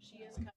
She is kind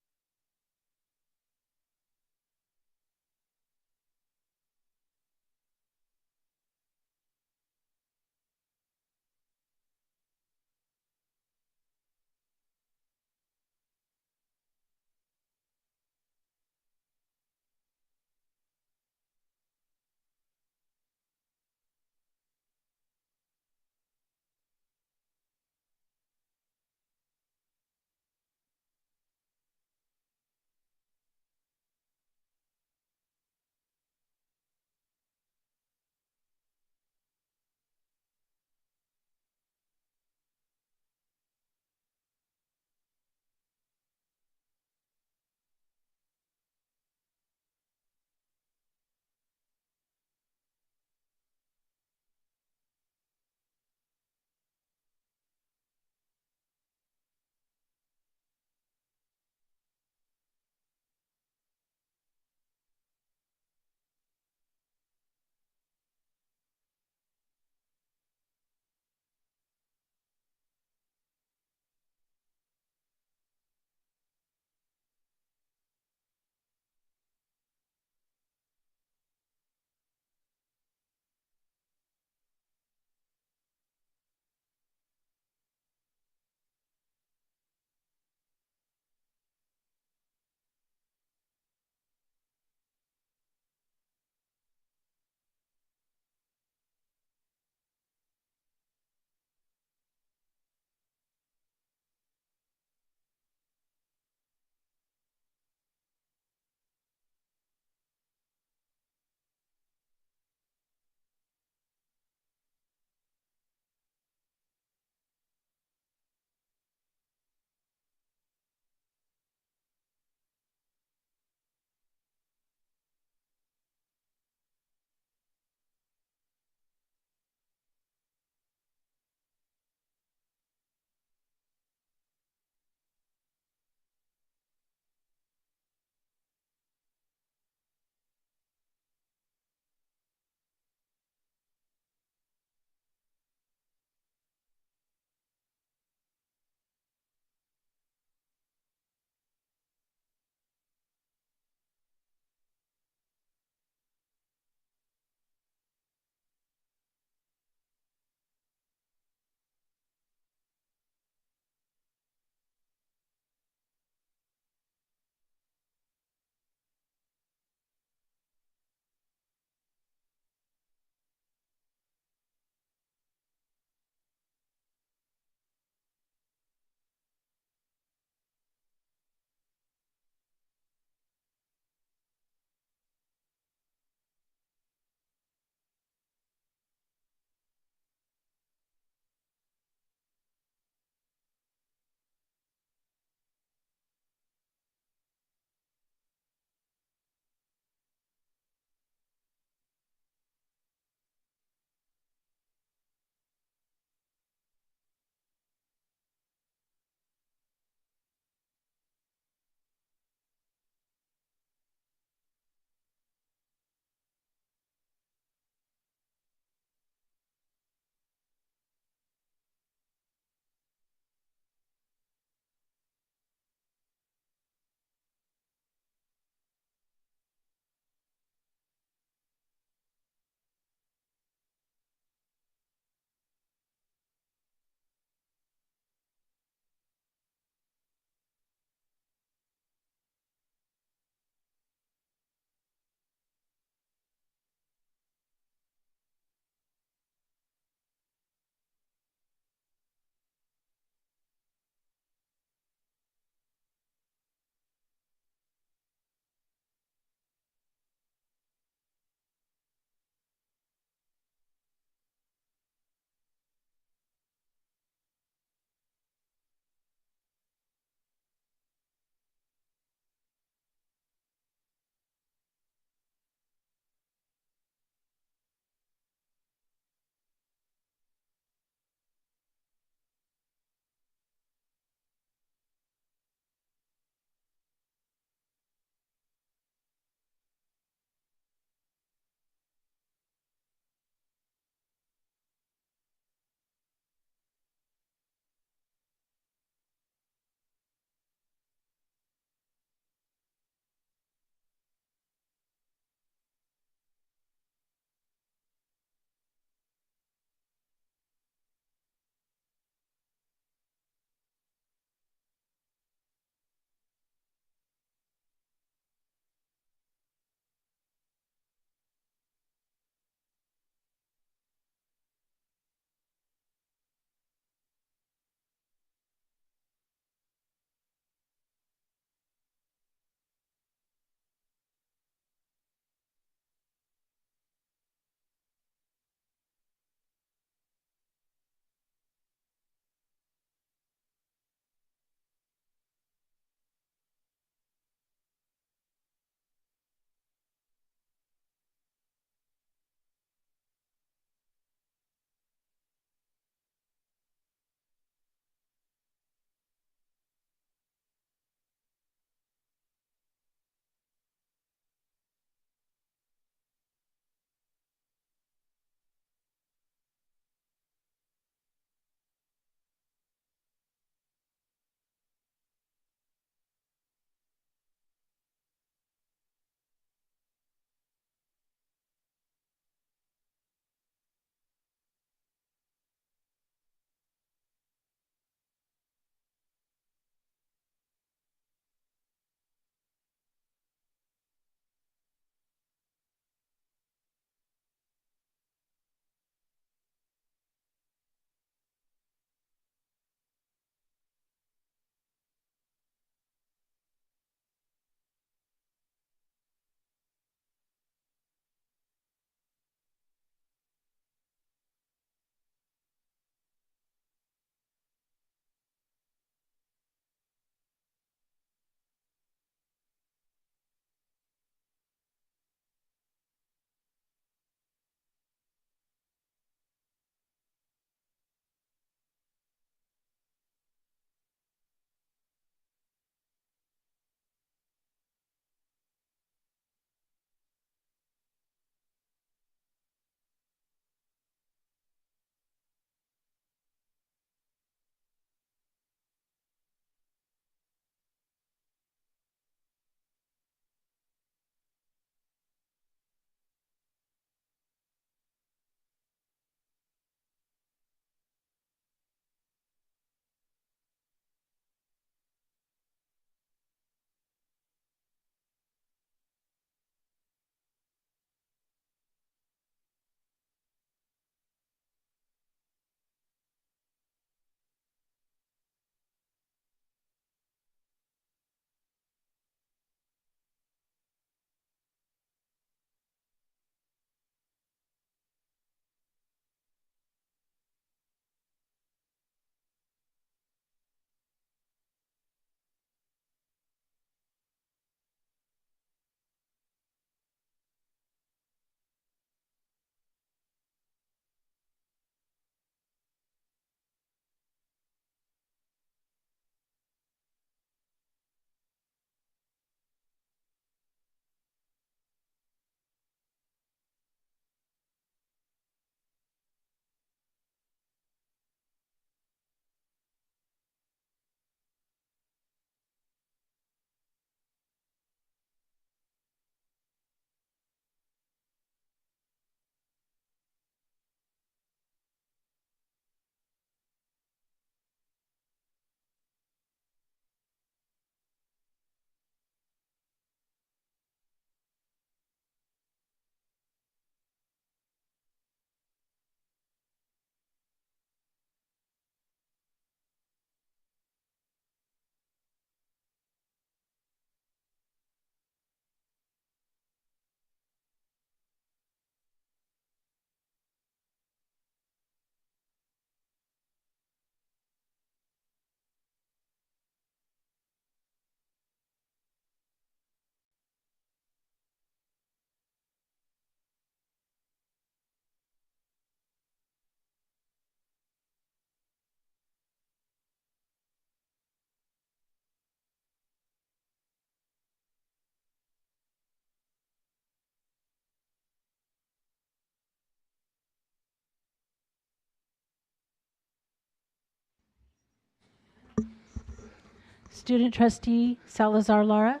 Student Trustee Salazar Lara.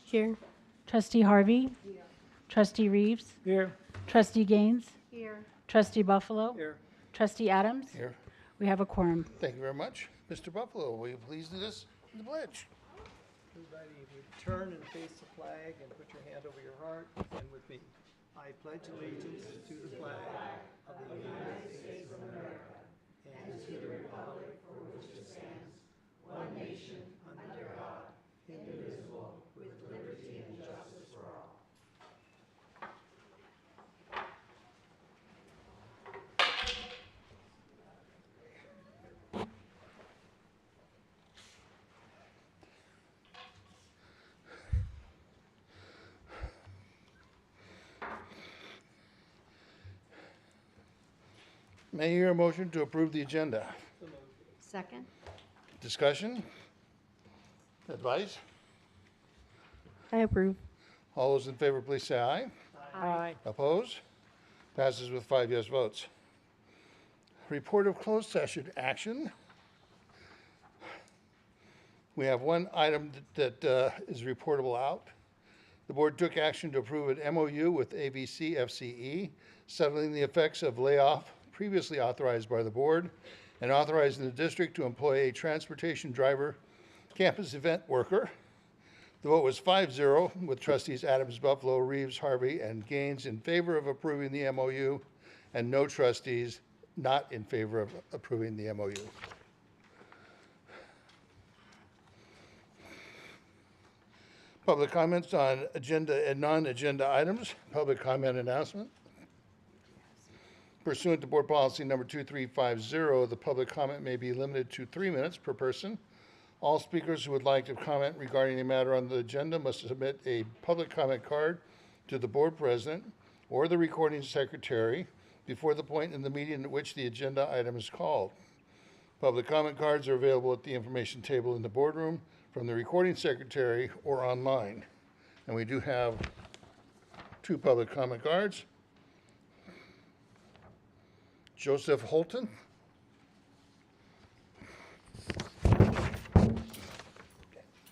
Here. Trustee Harvey. Trustee Reeves. Here. Trustee Gaines. Here. Trustee Buffalo. Here. Trustee Adams. Here. We have a quorum. Thank you very much. Mr. Buffalo, will you please lead us in the pledge? Everybody, if you turn and face the flag and put your hand over your heart, and with me. I pledge allegiance to the flag of the United States of America and to the republic for which it stands, one nation, under God, indivisible, with liberty and justice for all. May I hear a motion to approve the agenda? Second. Discussion? Advice? I approve. All those in favor, please say aye. Aye. Opposed? Passes with 5 yes votes. Report of closed session action. We have one item that is reportable out. The board took action to approve an MOU with AVC FCE, settling the effects of layoff previously authorized by the board and authorizing the district to employ a transportation driver campus event worker. The vote was 5-0 with trustees Adams, Buffalo, Reeves, Harvey, and Gaines in favor of approving the MOU and no trustees not in favor of approving the MOU. Public comments on agenda and non-agenda items. Public comment announcement. Pursuant to board policy number 2350, the public comment may be limited to 3 minutes per person. All speakers who would like to comment regarding a matter on the agenda must submit a public comment card to the board president or the recording secretary before the point in the meeting at which the agenda item is called. Public comment cards are available at the information table in the boardroom, from the recording secretary, or online. And we do have 2 public comment cards. Joseph Holton.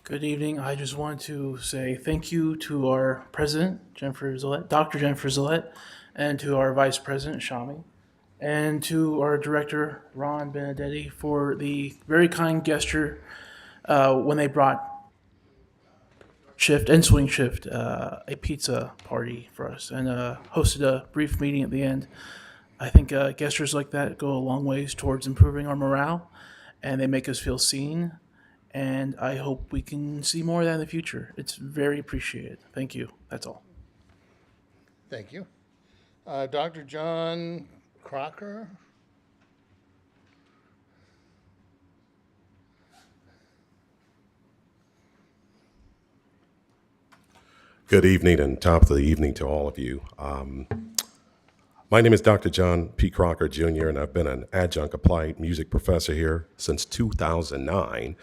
Good evening. I just want to say thank you to our president, Jennifer Zillette, Dr. Jennifer Zillette, and to our vice president, Shami, and to our director, Ron Benedetti, for the very kind gesture when they brought shift and swing shift a pizza party for us and hosted a brief meeting at the end. I think gestures like that go a long ways towards improving our morale, and they make us feel seen. And I hope we can see more of that in the future. It's very appreciated. Thank you. That's all. Thank you. Dr. John Crocker. Good evening and top of the evening to all of you. My name is Dr. John P. Crocker, Jr., and I've been an adjunct applied music professor here since 2009,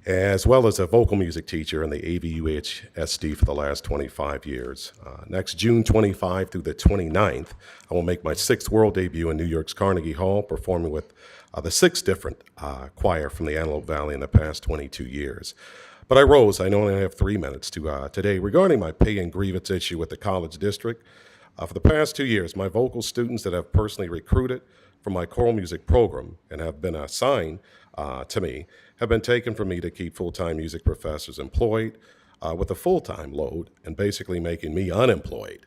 as well as a vocal music teacher in the AVUHSD for the last 25 years. Next June 25 through the 29th, I will make my 6th world debut in New York's Carnegie Hall, performing with the 6 different choir from the Antelope Valley in the past 22 years. But I rose. I only have 3 minutes to today regarding my pay and grievance issue with the college district. For the past 2 years, my vocal students that have personally recruited for my choral music program and have been assigned to me have been taken from me to keep full-time music professors employed with a full-time load and basically making me unemployed.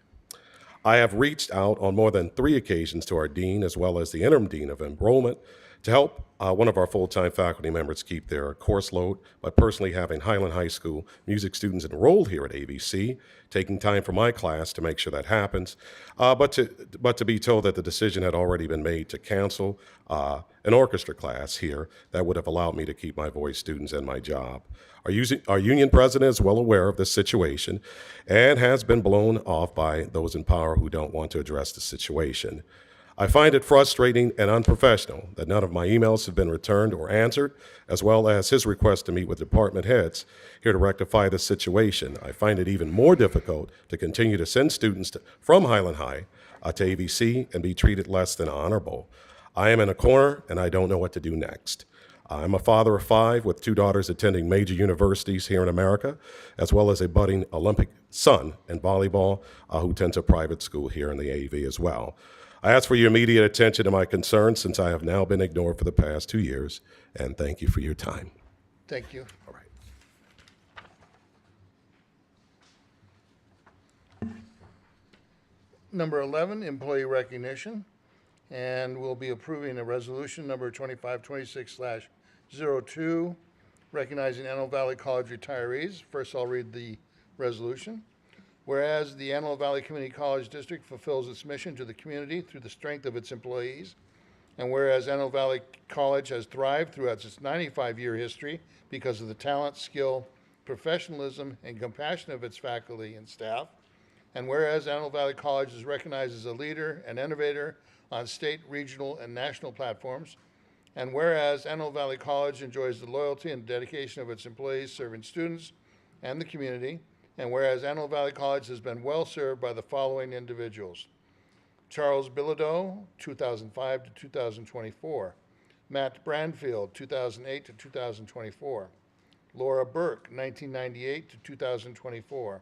I have reached out on more than 3 occasions to our dean as well as the interim dean of enrollment to help one of our full-time faculty members keep their course load by personally having Highland High School music students enrolled here at AVC, taking time for my class to make sure that happens, but to be told that the decision had already been made to cancel an orchestra class here that would have allowed me to keep my voice students and my job. Our union president is well aware of this situation and has been blown off by those in power who don't want to address the situation. I find it frustrating and unprofessional that none of my emails have been returned or answered, as well as his request to meet with department heads here to rectify the situation. I find it even more difficult to continue to send students from Highland High to AVC and be treated less than honorable. I am in a corner and I don't know what to do next. I'm a father of 5 with 2 daughters attending major universities here in America, as well as a budding Olympic son in volleyball who attends a private school here in the AV as well. I ask for your immediate attention to my concerns since I have now been ignored for the past 2 years, and thank you for your time. Thank you. All right. Number 11, employee recognition, and we'll be approving a resolution number 2526/02, recognizing Antelope Valley College retirees. First, I'll read the resolution. Whereas the Antelope Valley Community College District fulfills its mission to the community through the strength of its employees, and whereas Antelope Valley College has thrived throughout its 95-year history because of the talent, skill, professionalism, and compassion of its faculty and staff, and whereas Antelope Valley College is recognized as a leader and innovator on state, regional, and national platforms, and whereas Antelope Valley College enjoys the loyalty and dedication of its employees serving students and the community, and whereas Antelope Valley College has been well served by the following individuals: Charles Bilodeau, 2005 to 2024. Matt Brandfield, 2008 to 2024. Laura Burke, 1998 to 2024.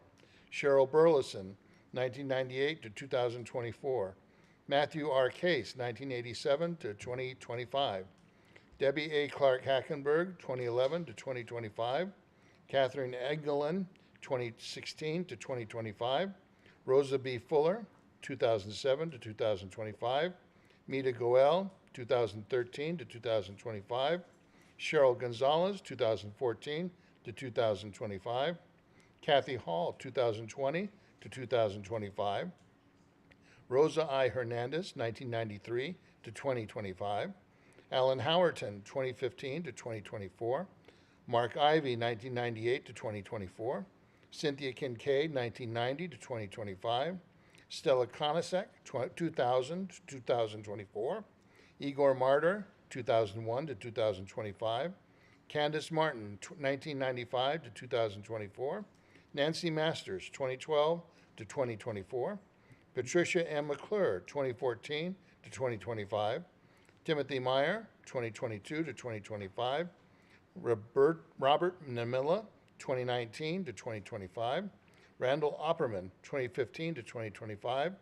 Cheryl Burleson, 1998 to 2024. Matthew R. Case, 1987 to 2025. Debbie A. Clark Hackenberg, 2011 to 2025. Catherine Egelin, 2016 to 2025. Rosa B. Fuller, 2007 to 2025. Mita Goel, 2013 to 2025. Cheryl Gonzalez, 2014 to 2025. Kathy Hall, 2020 to 2025. Rosa I. Hernandez, 1993 to 2025. Alan Howerton, 2015 to 2024. Mark Ivy, 1998 to 2024. Cynthia Kincaid, 1990 to 2025. Stella Konasek, 2000 to 2024. Igor Martyr, 2001 to 2025. Candace Martin, 1995 to 2024. Nancy Masters, 2012 to 2024. Patricia M. McClure, 2014 to 2025. Timothy Meyer, 2022 to 2025. Robert Namilla, 2019 to 2025. Randall Opperman, 2015 to 2025.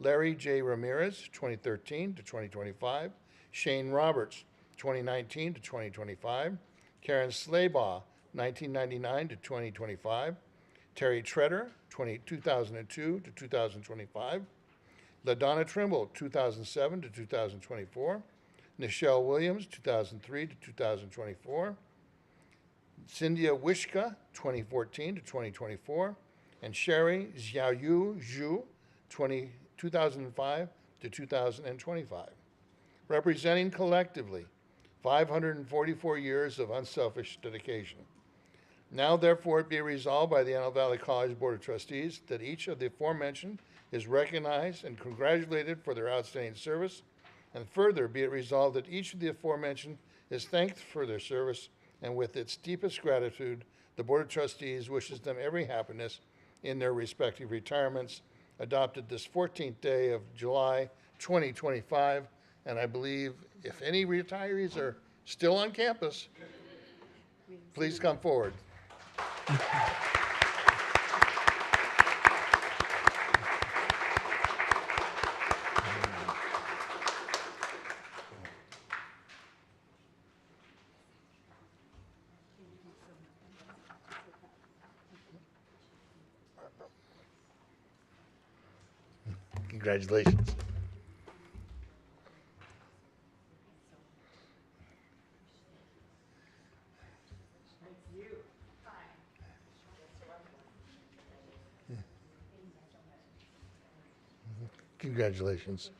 Larry J. Ramirez, 2013 to 2025. Shane Roberts, 2019 to 2025. Karen Slaybaugh, 1999 to 2025. Terry Treader, 2002 to 2025. LaDonna Trimble, 2007 to 2024. Nichelle Williams, 2003 to 2024. Cynthia Wishka, 2014 to 2024. And Sherry Xiaoyu Zhu, 2005 to 2025. Representing collectively 544 years of unselfish dedication. Now therefore it be resolved by the Antelope Valley College Board of Trustees that each of the aforementioned is recognized and congratulated for their outstanding service, and further be it resolved that each of the aforementioned is thanked for their service, and with its deepest gratitude, the Board of Trustees wishes them every happiness in their respective retirements, adopted this 14th day of July 2025, and I believe if any retirees are still on campus, please come forward. Congratulations. Congratulations.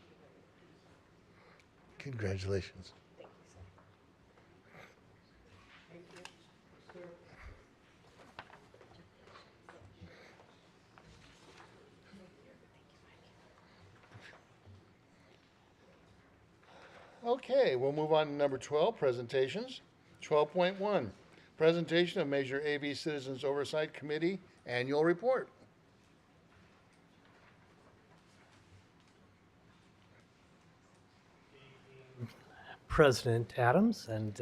Congratulations. Okay, we'll move on to number 12, presentations. 12.1, presentation of Major AV Citizens Oversight Committee Annual Report. President Adams and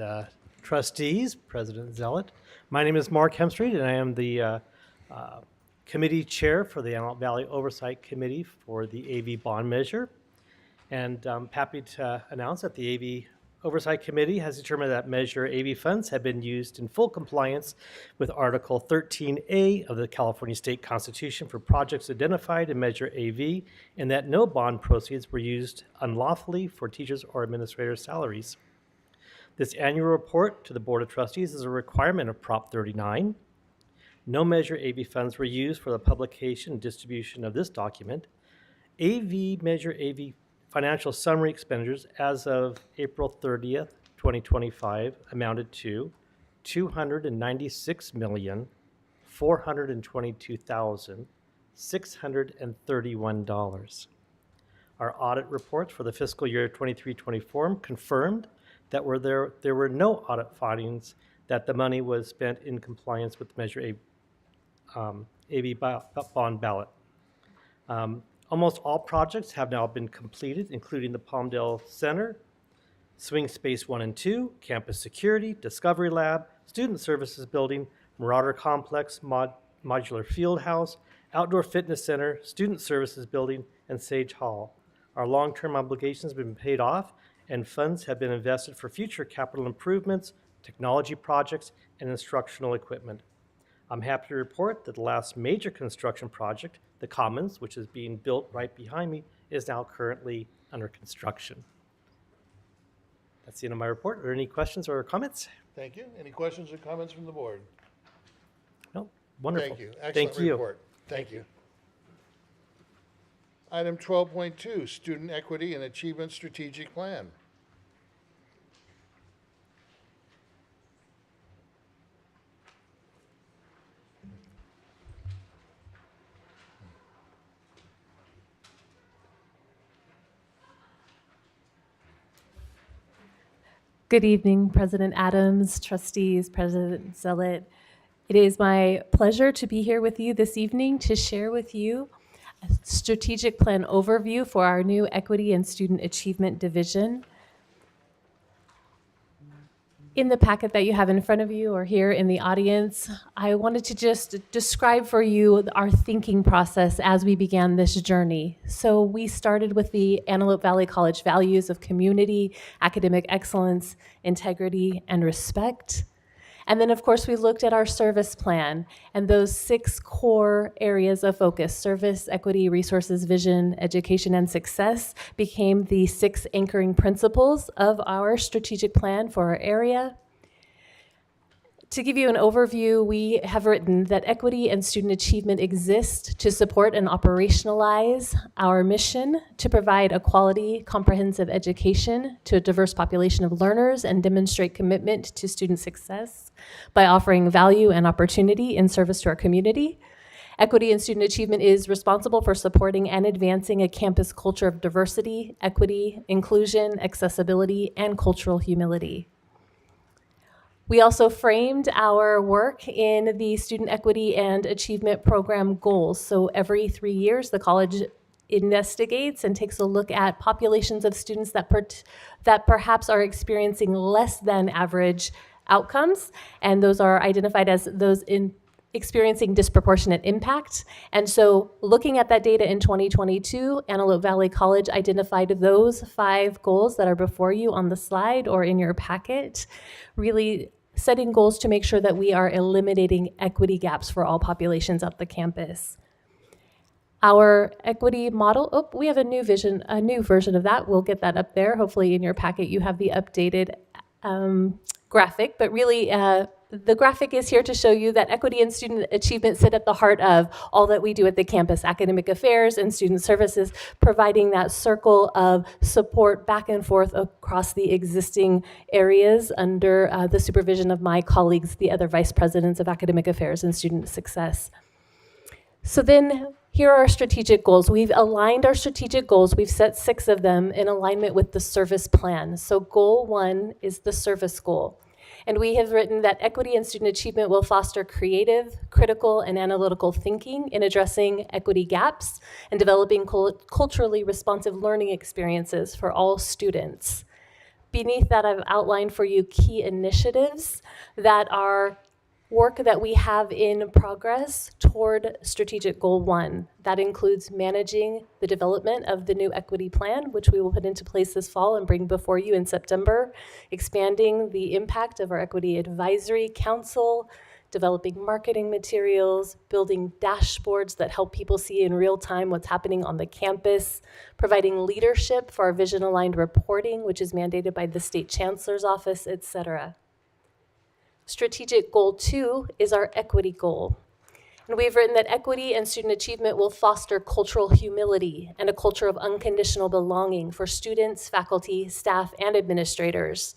Trustees, President Zealot. My name is Mark Hemstreet, and I am the committee chair for the Antelope Valley Oversight Committee for the AV bond measure. And I'm happy to announce that the AV Oversight Committee has determined that Measure AV funds have been used in full compliance with Article 13A of the California State Constitution for projects identified in Measure AV, and that no bond proceeds were used unlawfully for teachers or administrators' salaries. This annual report to the Board of Trustees is a requirement of Prop 39. No Measure AV funds were used for the publication and distribution of this document. Measure AV financial summary expenditures as of April 30th, 2025 amounted to $296,422,631. Our audit reports for the fiscal year 23-24 confirmed that there were no audit findings that the money was spent in compliance with Measure AV bond ballot. Almost all projects have now been completed, including the Palmdale Center, Swing Space 1 and 2, Campus Security, Discovery Lab, Student Services Building, Marauder Complex, Modular Field House, Outdoor Fitness Center, Student Services Building, and Sage Hall. Our long-term obligations have been paid off, and funds have been invested for future capital improvements, technology projects, and instructional equipment. I'm happy to report that the last major construction project, the Commons, which is being built right behind me, is now currently under construction. That's the end of my report. Are there any questions or comments? Thank you. Any questions or comments from the board? No? Wonderful. Thank you. Excellent Thank you. report. Thank you. Item 12.2, Student Equity and Achievement Strategic Plan. Good evening, President Adams, trustees, President Zealot. It is my pleasure to be here with you this evening to share with you a strategic plan overview for our new Equity and Student Achievement Division. In the packet that you have in front of you or here in the audience, I wanted to just describe for you our thinking process as we began this journey. So we started with the Antelope Valley College values of community, academic excellence, integrity, and respect. And then, of course, we looked at our service plan and those 6 core areas of focus: service, equity, resources, vision, education, and success became the 6 anchoring principles of our strategic plan for our area. To give you an overview, we have written that equity and student achievement exist to support and operationalize our mission to provide a quality, comprehensive education to a diverse population of learners and demonstrate commitment to student success by offering value and opportunity in service to our community. Equity and student achievement is responsible for supporting and advancing a campus culture of diversity, equity, inclusion, accessibility, and cultural humility. We also framed our work in the Student Equity and Achievement Program goals. So every 3 years, the college investigates and takes a look at populations of students that perhaps are experiencing less than average outcomes, and those are identified as those experiencing disproportionate impact. And so looking at that data in 2022, Antelope Valley College identified those 5 goals that are before you on the slide or in your packet, really setting goals to make sure that we are eliminating equity gaps for all populations at the campus. Our equity model, we have a new version of that. We'll get that up there. Hopefully in your packet you have the updated graphic, but really the graphic is here to show you that equity and student achievement sit at the heart of all that we do at the campus: academic affairs and student services, providing that circle of support back and forth across the existing areas under the supervision of my colleagues, the other vice presidents of academic affairs and student success. So then here are our strategic goals. We've aligned our strategic goals. We've set 6 of them in alignment with the service plan. So goal 1 is the service goal. And we have written that equity and student achievement will foster creative, critical, and analytical thinking in addressing equity gaps and developing culturally responsive learning experiences for all students. Beneath that, I've outlined for you key initiatives that are work that we have in progress toward strategic goal 1. That includes managing the development of the new equity plan, which we will put into place this fall and bring before you in September, expanding the impact of our equity advisory council, developing marketing materials, building dashboards that help people see in real time what's happening on the campus, providing leadership for our vision-aligned reporting, which is mandated by the State Chancellor's Office, etc. Strategic Goal 2 is our equity goal. And we've written that equity and student achievement will foster cultural humility and a culture of unconditional belonging for students, faculty, staff, and administrators.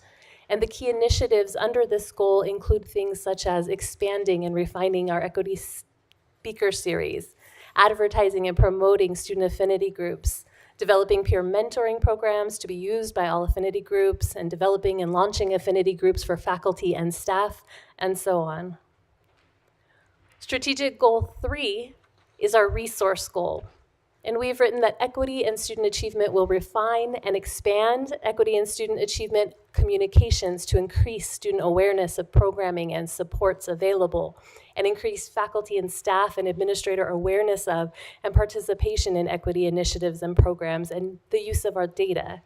And the key initiatives under this goal include things such as expanding and refining our equity speaker series, advertising and promoting student affinity groups, developing peer mentoring programs to be used by all affinity groups, and developing and launching affinity groups for faculty and staff, and so on. Strategic Goal 3 is our resource goal. And we've written that equity and student achievement will refine and expand equity and student achievement communications to increase student awareness of programming and supports available, and increase faculty and staff and administrator awareness of and participation in equity initiatives and programs, and the use of our data.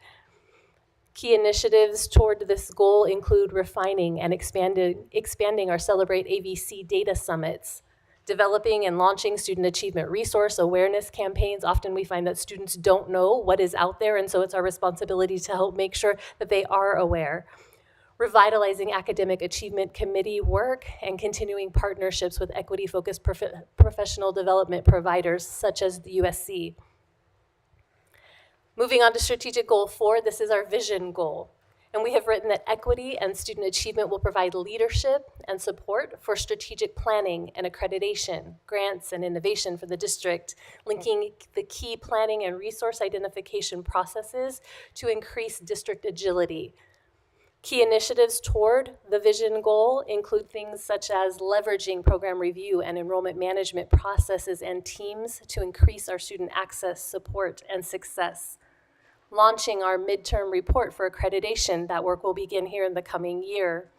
Key initiatives toward this goal include refining and expanding our Celebrate AVC data summits, developing and launching student achievement resource awareness campaigns. Often we find that students don't know what is out there, and so it's our responsibility to help make sure that they are aware. Revitalizing academic achievement committee work and continuing partnerships with equity-focused professional development providers such as the USC. Moving on to Strategic Goal 4, this is our vision goal. And we have written that equity and student achievement will provide leadership and support for strategic planning and accreditation, grants and innovation for the district, linking the key planning and resource identification processes to increase district agility. Key initiatives toward the vision goal include things such as leveraging program review and enrollment management processes and teams to increase our student access, support, and success. Launching our midterm report for accreditation. That work will begin here in the coming year.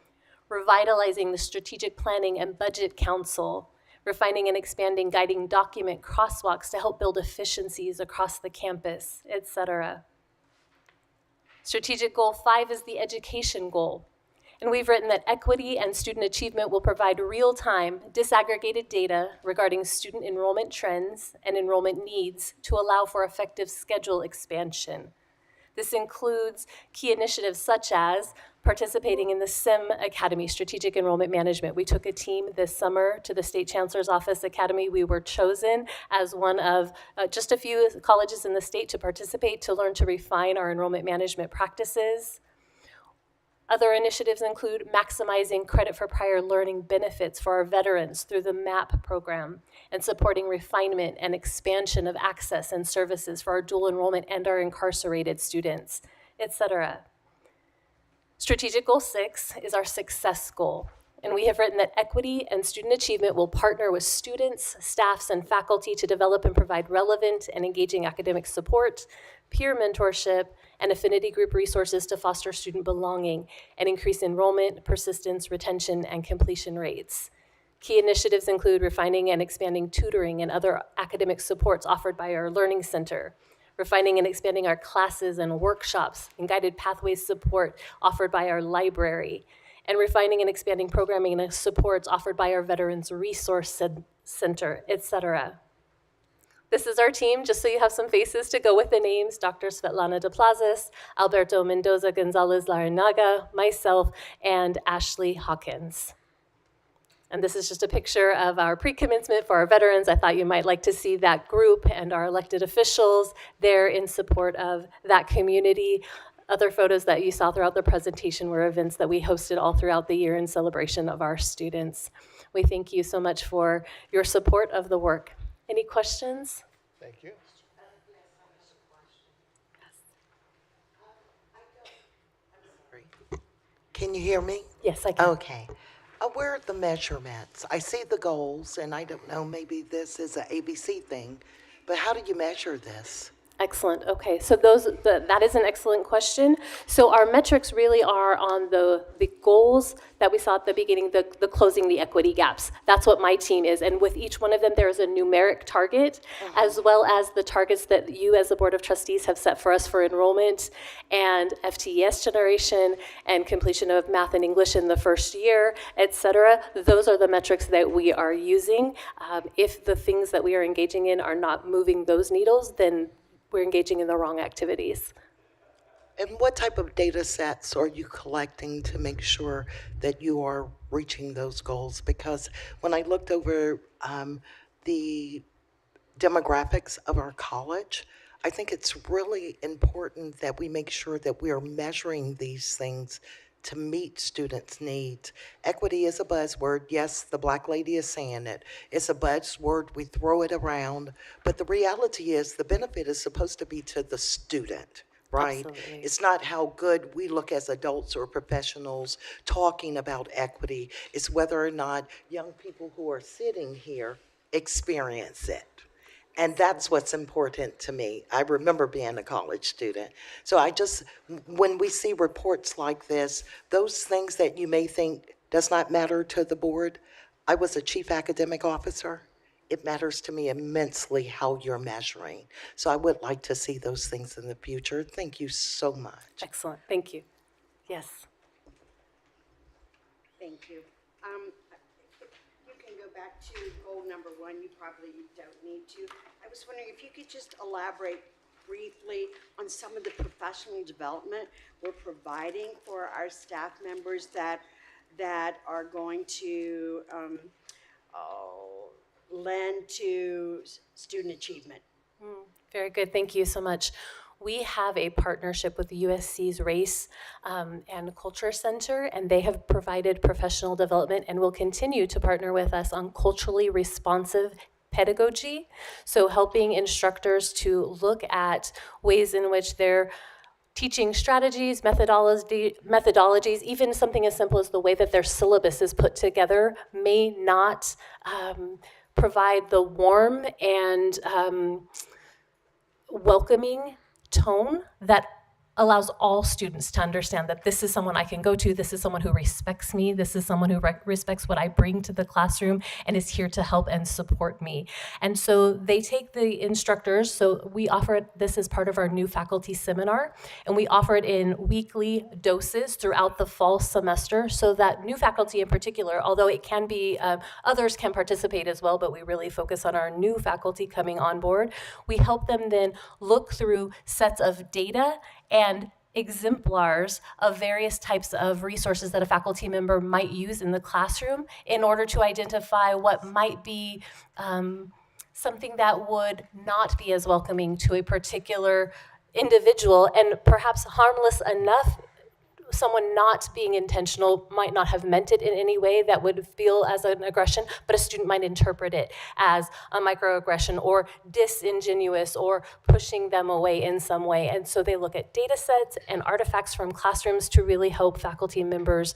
Revitalizing the Strategic Planning and Budget Council. Refining and expanding guiding document crosswalks to help build efficiencies across the campus, etc. Strategic Goal 5 is the education goal. And we've written that equity and student achievement will provide real-time, disaggregated data regarding student enrollment trends and enrollment needs to allow for effective schedule expansion. This includes key initiatives such as participating in the SIM Academy, Strategic Enrollment Management. We took a team this summer to the State Chancellor's Office Academy. We were chosen as one of just a few colleges in the state to participate to learn to refine our enrollment management practices. Other initiatives include maximizing credit for prior learning benefits for our veterans through the MAP program, and supporting refinement and expansion of access and services for our dual enrollment and our incarcerated students, etc. Strategic Goal 6 is our success goal. And we have written that equity and student achievement will partner with students, staffs, and faculty to develop and provide relevant and engaging academic support, peer mentorship, and affinity group resources to foster student belonging and increase enrollment, persistence, retention, and completion rates. Key initiatives include refining and expanding tutoring and other academic supports offered by our Learning Center, refining and expanding our classes and workshops and guided pathways support offered by our library, and refining and expanding programming and supports offered by our Veterans Resource Center, etc. This is our team, just so you have some faces to go with the names: Dr. Svetlana De Plazas, Alberto Mendoza Gonzalez Larinaga, myself, and Ashley Hawkins. And this is just a picture of our pre-commencement for our veterans. I thought you might like to see that group and our elected officials there in support of that community. Other photos that you saw throughout the presentation were events that we hosted all throughout the year in celebration of our students. We thank you so much for your support of the work. Any questions? Thank you. Can you hear me? Yes, I can. Okay. Where are the measurements? I see the goals, and I don't know, maybe this is an AVC thing, but how do you measure this? Excellent. Okay, so that is an excellent question. So our metrics really are on the goals that we saw at the beginning, the closing the equity gaps. That's what my team is, and with each one of them, there is a numeric target, as well as the targets that you, as the Board of Trustees, have set for us for enrollment and FTES generation and completion of math and English in the first year, et cetera. Those are the metrics that we are using. If the things that we are engaging in are not moving those needles, then we're engaging in the wrong activities. And what type of data sets are you collecting to make sure that you are reaching those goals? Because when I looked over the demographics of our college, I think it's really important that we make sure that we are measuring these things to meet students' needs. Equity is a buzzword. Yes, the Black lady is saying it. It's a buzzword. We throw it around. But the reality is the benefit is supposed to be to the student, right? Absolutely. It's not how good we look as adults or professionals talking about equity. It's whether or not young people who are sitting here experience it. And that's what's important to me. I remember being a college student. So when we see reports like this, those things that you may think does not matter to the board, I was a chief academic officer. It matters to me immensely how you're measuring. So I would like to see those things in the future. Thank you so much. Excellent. Thank you. Yes. Thank you. If you can go back to goal number 1, you probably don't need to. I was wondering if you could just elaborate briefly on some of the professional development we're providing for our staff members that are going to lend to student achievement. Very good. Thank you so much. We have a partnership with the USC's Race and Culture Center, and they have provided professional development and will continue to partner with us on culturally responsive pedagogy. So helping instructors to look at ways in which they're teaching strategies, methodologies, even something as simple as the way that their syllabus is put together may not provide the warm and welcoming tone that allows all students to understand that this is someone I can go to, this is someone who respects me, this is someone who respects what I bring to the classroom and is here to help and support me. And so they take the instructors, so we offer this as part of our new faculty seminar, and we offer it in weekly doses throughout the fall semester so that new faculty in particular, although it can be, others can participate as well, but we really focus on our new faculty coming on board. We help them then look through sets of data and exemplars of various types of resources that a faculty member might use in the classroom in order to identify what might be something that would not be as welcoming to a particular individual and perhaps harmless enough. Someone not being intentional might not have meant it in any way that would feel as an aggression, but a student might interpret it as a microaggression or disingenuous or pushing them away in some way. And so they look at data sets and artifacts from classrooms to really help faculty members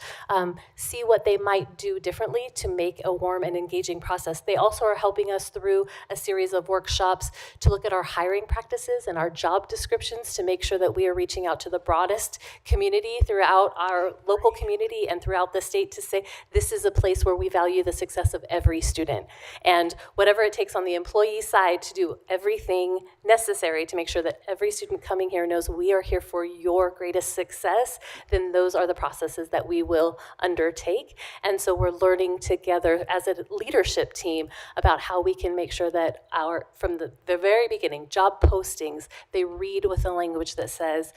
see what they might do differently to make a warm and engaging process. They also are helping us through a series of workshops to look at our hiring practices and our job descriptions to make sure that we are reaching out to the broadest community throughout our local community and throughout the state to say this is a place where we value the success of every student. And whatever it takes on the employee side to do everything necessary to make sure that every student coming here knows we are here for your greatest success, then those are the processes that we will undertake. And so we're learning together as a leadership team about how we can make sure that from the very beginning, job postings, they read with a language that says,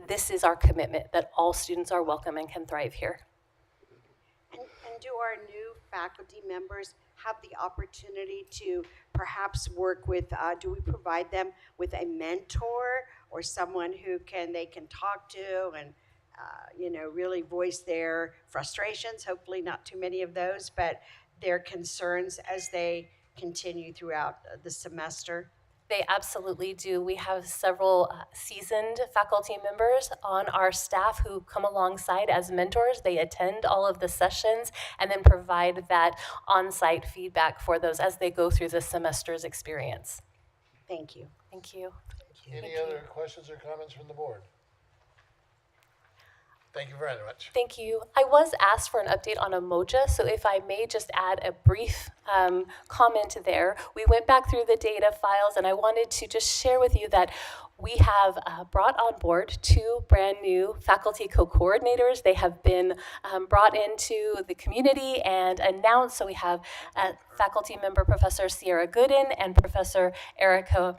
this is our commitment, that all students are welcome and can thrive here. And do our new faculty members have the opportunity to perhaps work with, do we provide them with a mentor or someone who they can talk to and really voice their frustrations, hopefully not too many of those, but their concerns as they continue throughout the semester? They absolutely do. We have several seasoned faculty members on our staff who come alongside as mentors. They attend all of the sessions and then provide that on-site feedback for those as they go through the semester's experience. Thank you. Thank you. Any other questions or comments from the board? Thank you very much. Thank you. I was asked for an update on Umoja, so if I may just add a brief comment there. We went back through the data files, and I wanted to just share with you that we have brought on board 2 brand new faculty co-coordinators. They have been brought into the community and announced. So we have faculty member Professor Sierra Gooden and Professor Erica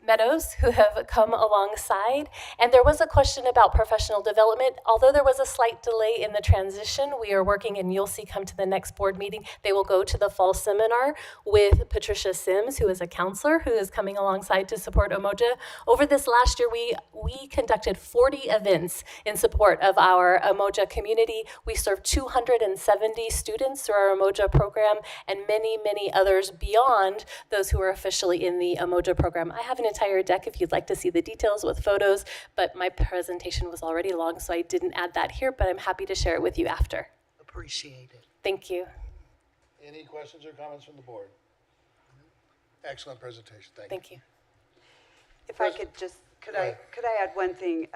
Meadows, who have come alongside. And there was a question about professional development. Although there was a slight delay in the transition, we are working, and you'll see come to the next board meeting, they will go to the fall seminar with Patricia Sims, who is a counselor who is coming alongside to support Umoja. Over this last year, we conducted 40 events in support of our Umoja community. We served 270 students through our Umoja program, and many, many others beyond those who are officially in the Umoja program. I have an entire deck if you'd like to see the details with photos, but my presentation was already long, so I didn't add that here, but I'm happy to share it with you after. Appreciate it. Thank you. Any questions or comments from the board? Excellent presentation. Thank you. Thank you. If I could just, could I add one thing?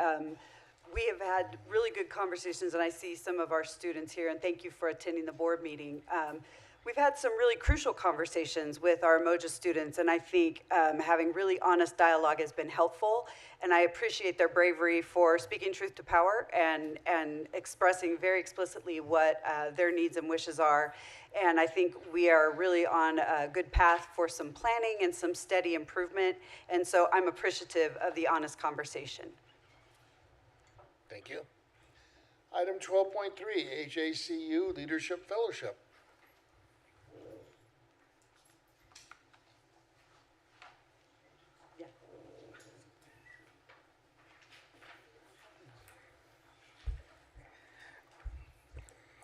We have had really good conversations, and I see some of our students here, and thank you for attending the board meeting. We've had some really crucial conversations with our Umoja students, and I think having really honest dialogue has been helpful, and I appreciate their bravery for speaking truth to power and expressing very explicitly what their needs and wishes are. And I think we are really on a good path for some planning and some steady improvement, and so I'm appreciative of the honest conversation. Thank you. Item 12.3, HACU Leadership Fellowship.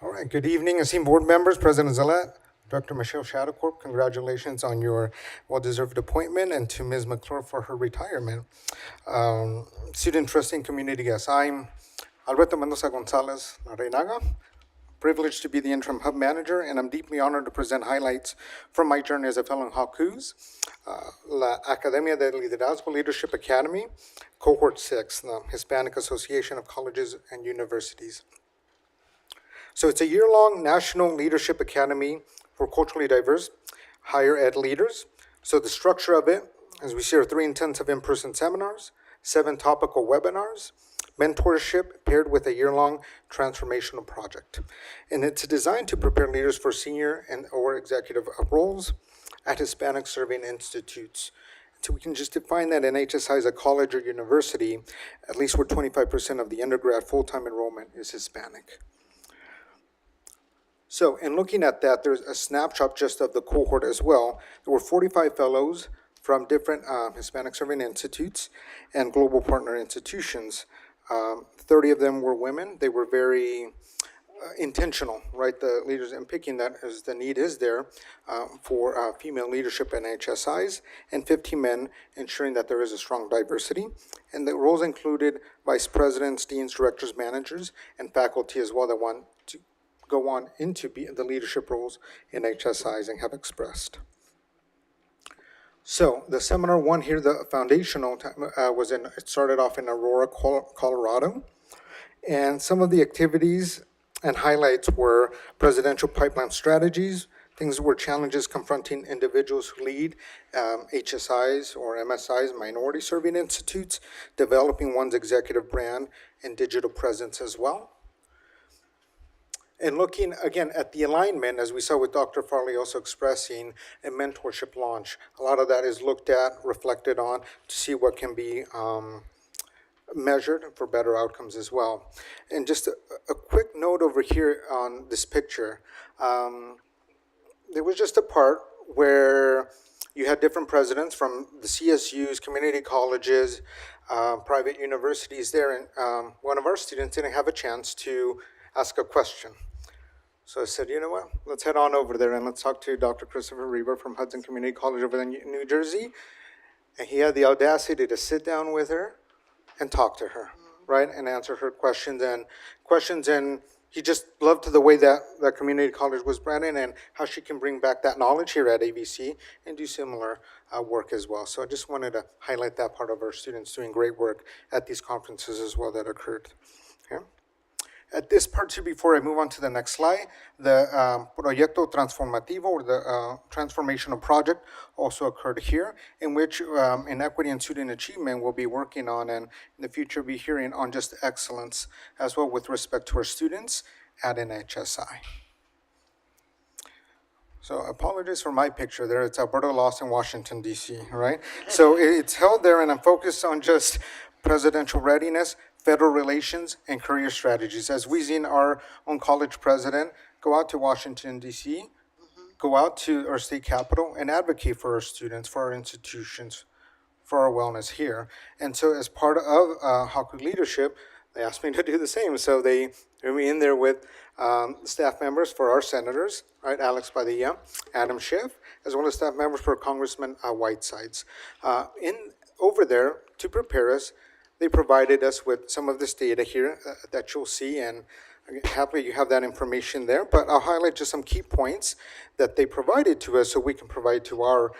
All right, good evening, esteemed board members, President Zalat, Dr. Michelle Shadowcorp, congratulations on your well-deserved appointment, and to Ms. McClure for her retirement. Student trustee and community guests, I'm Alberto Mendoza Gonzalez Larreinaga, privileged to be the interim hub manager, and I'm deeply honored to present highlights from my journey as a fellow in HACUs, La Academia de Liderazgo Leadership Academy, Cohort 6, the Hispanic Association of Colleges and Universities. So it's a year-long National Leadership Academy for culturally diverse higher ed leaders. So the structure of it, as we see, are 3 intensive in-person seminars, 7 topical webinars, mentorship paired with a year-long transformational project. And it's designed to prepare leaders for senior and or executive roles at Hispanic serving institutes. So we can just define that in HSI as a college or university, at least where 25% of the undergrad full-time enrollment is Hispanic. So in looking at that, there's a snapshot just of the cohort as well. There were 45 fellows from different Hispanic serving institutes and global partner institutions. 30 of them were women. They were very intentional, right? The leaders in picking that as the need is there for female leadership in HSIs, and 15 men, ensuring that there is a strong diversity. And the roles included vice presidents, deans, directors, managers, and faculty as well that want to go on into the leadership roles in HSIs and have expressed. So the seminar one here, the foundational, it started off in Aurora, Colorado. And some of the activities and highlights were presidential pipeline strategies, things were challenges confronting individuals who lead HSIs or MSIs, minority serving institutes, developing one's executive brand and digital presence as well. And looking again at the alignment, as we saw with Dr. Farley also expressing a mentorship launch, a lot of that is looked at, reflected on to see what can be measured for better outcomes as well. And just a quick note over here on this picture. There was just a part where you had different presidents from the CSUs, community colleges, private universities there, and one of our students didn't have a chance to ask a question. So I said, you know what, let's head on over there and let's talk to Dr. Christopher Reber from Hudson Community College over in New Jersey. And he had the audacity to sit down with her and talk to her, right, and answer her questions and he just loved the way that the community college was branded and how she can bring back that knowledge here at AVC and do similar work as well. So I just wanted to highlight that part of our students doing great work at these conferences as well that occurred. Okay. At this part too, before I move on to the next slide, the Proyecto Transformativo, or the transformational project, also occurred here, in which Inequity and Student Achievement will be working on, and in the future be hearing on just excellence as well with respect to our students at an HSI. So apologies for my picture there. It's Alberta Lost in Washington, D.C., right? So it's held there, and I'm focused on just presidential readiness, federal relations, and career strategies. As we've seen our own college president go out to Washington, D.C., go out to our state capitol and advocate for our students, for our institutions, for our wellness here. And so as part of HAKU leadership, they asked me to do the same. So they threw me in there with staff members for our senators, right, Alex Padilla, Adam Schiff, as well as staff members for Congressman Whitesides. Over there, to prepare us, they provided us with some of this data here that you'll see, and happily you have that information there, but I'll highlight just some key points that they provided to us so we can provide to our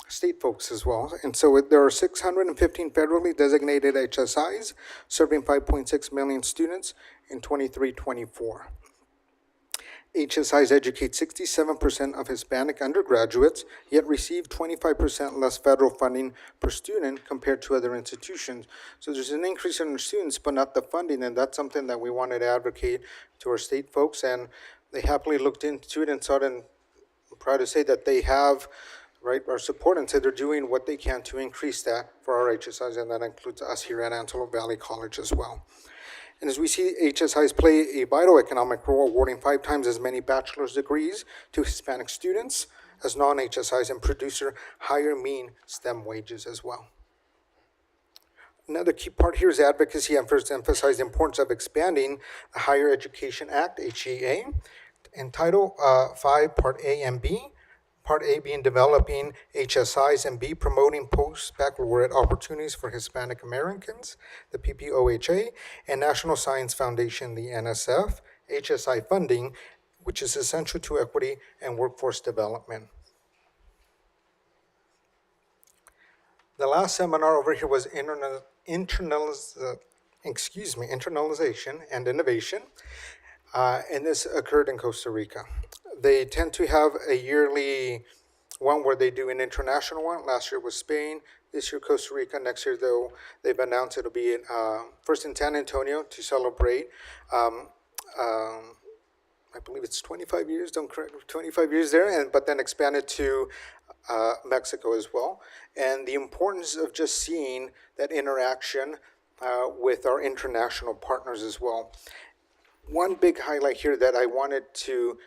state folks as well. And so there are 615 federally designated HSIs serving 5.6 million students in 23-24. HSIs educate 67% of Hispanic undergraduates, yet receive 25% less federal funding per student compared to other institutions. So there's an increase in our students, but not the funding, and that's something that we wanted to advocate to our state folks, and they happily looked into it and saw it, and I'm proud to say that they have our support and said they're doing what they can to increase that for our HSIs, and that includes us here at Antelope Valley College as well. And as we see, HSIs play a vital economic role, awarding 5 times as many bachelor's degrees to Hispanic students as non-HSIs, and produce higher mean STEM wages as well. Another key part here is advocacy, and first emphasize the importance of expanding the Higher Education Act, HEA, in Title 5, Part A and B. Part A being developing HSIs, and B promoting post-baccalaureate opportunities for Hispanic Americans, the PPOHA, and National Science Foundation, the NSF, HSI funding, which is essential to equity and workforce development. The last seminar over here was internalization and innovation, and this occurred in Costa Rica. They tend to have a yearly one where they do an international one. Last year was Spain. This year, Costa Rica. Next year, though, they've announced it'll be first in San Antonio to celebrate. I believe it's 25 years. Don't correct me. 25 years there, but then expanded to Mexico as well. And the importance of just seeing that interaction with our international partners as well. One big highlight here that I wanted to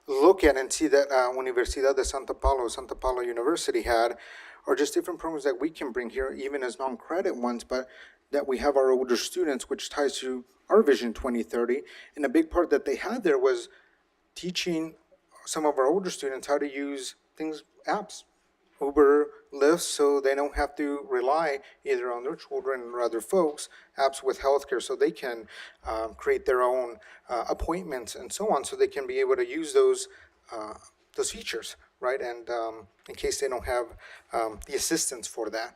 look at and see that Universidad de Santa Paula University had, are just different programs that we can bring here, even as non-credit ones, but that we have our older students, which ties to our Vision 2030. And a big part that they had there was teaching some of our older students how to use apps, Uber, Lyft, so they don't have to rely either on their children or other folks, apps with healthcare, so they can create their own appointments and so on, so they can be able to use those features, right? And in case they don't have the assistance for that.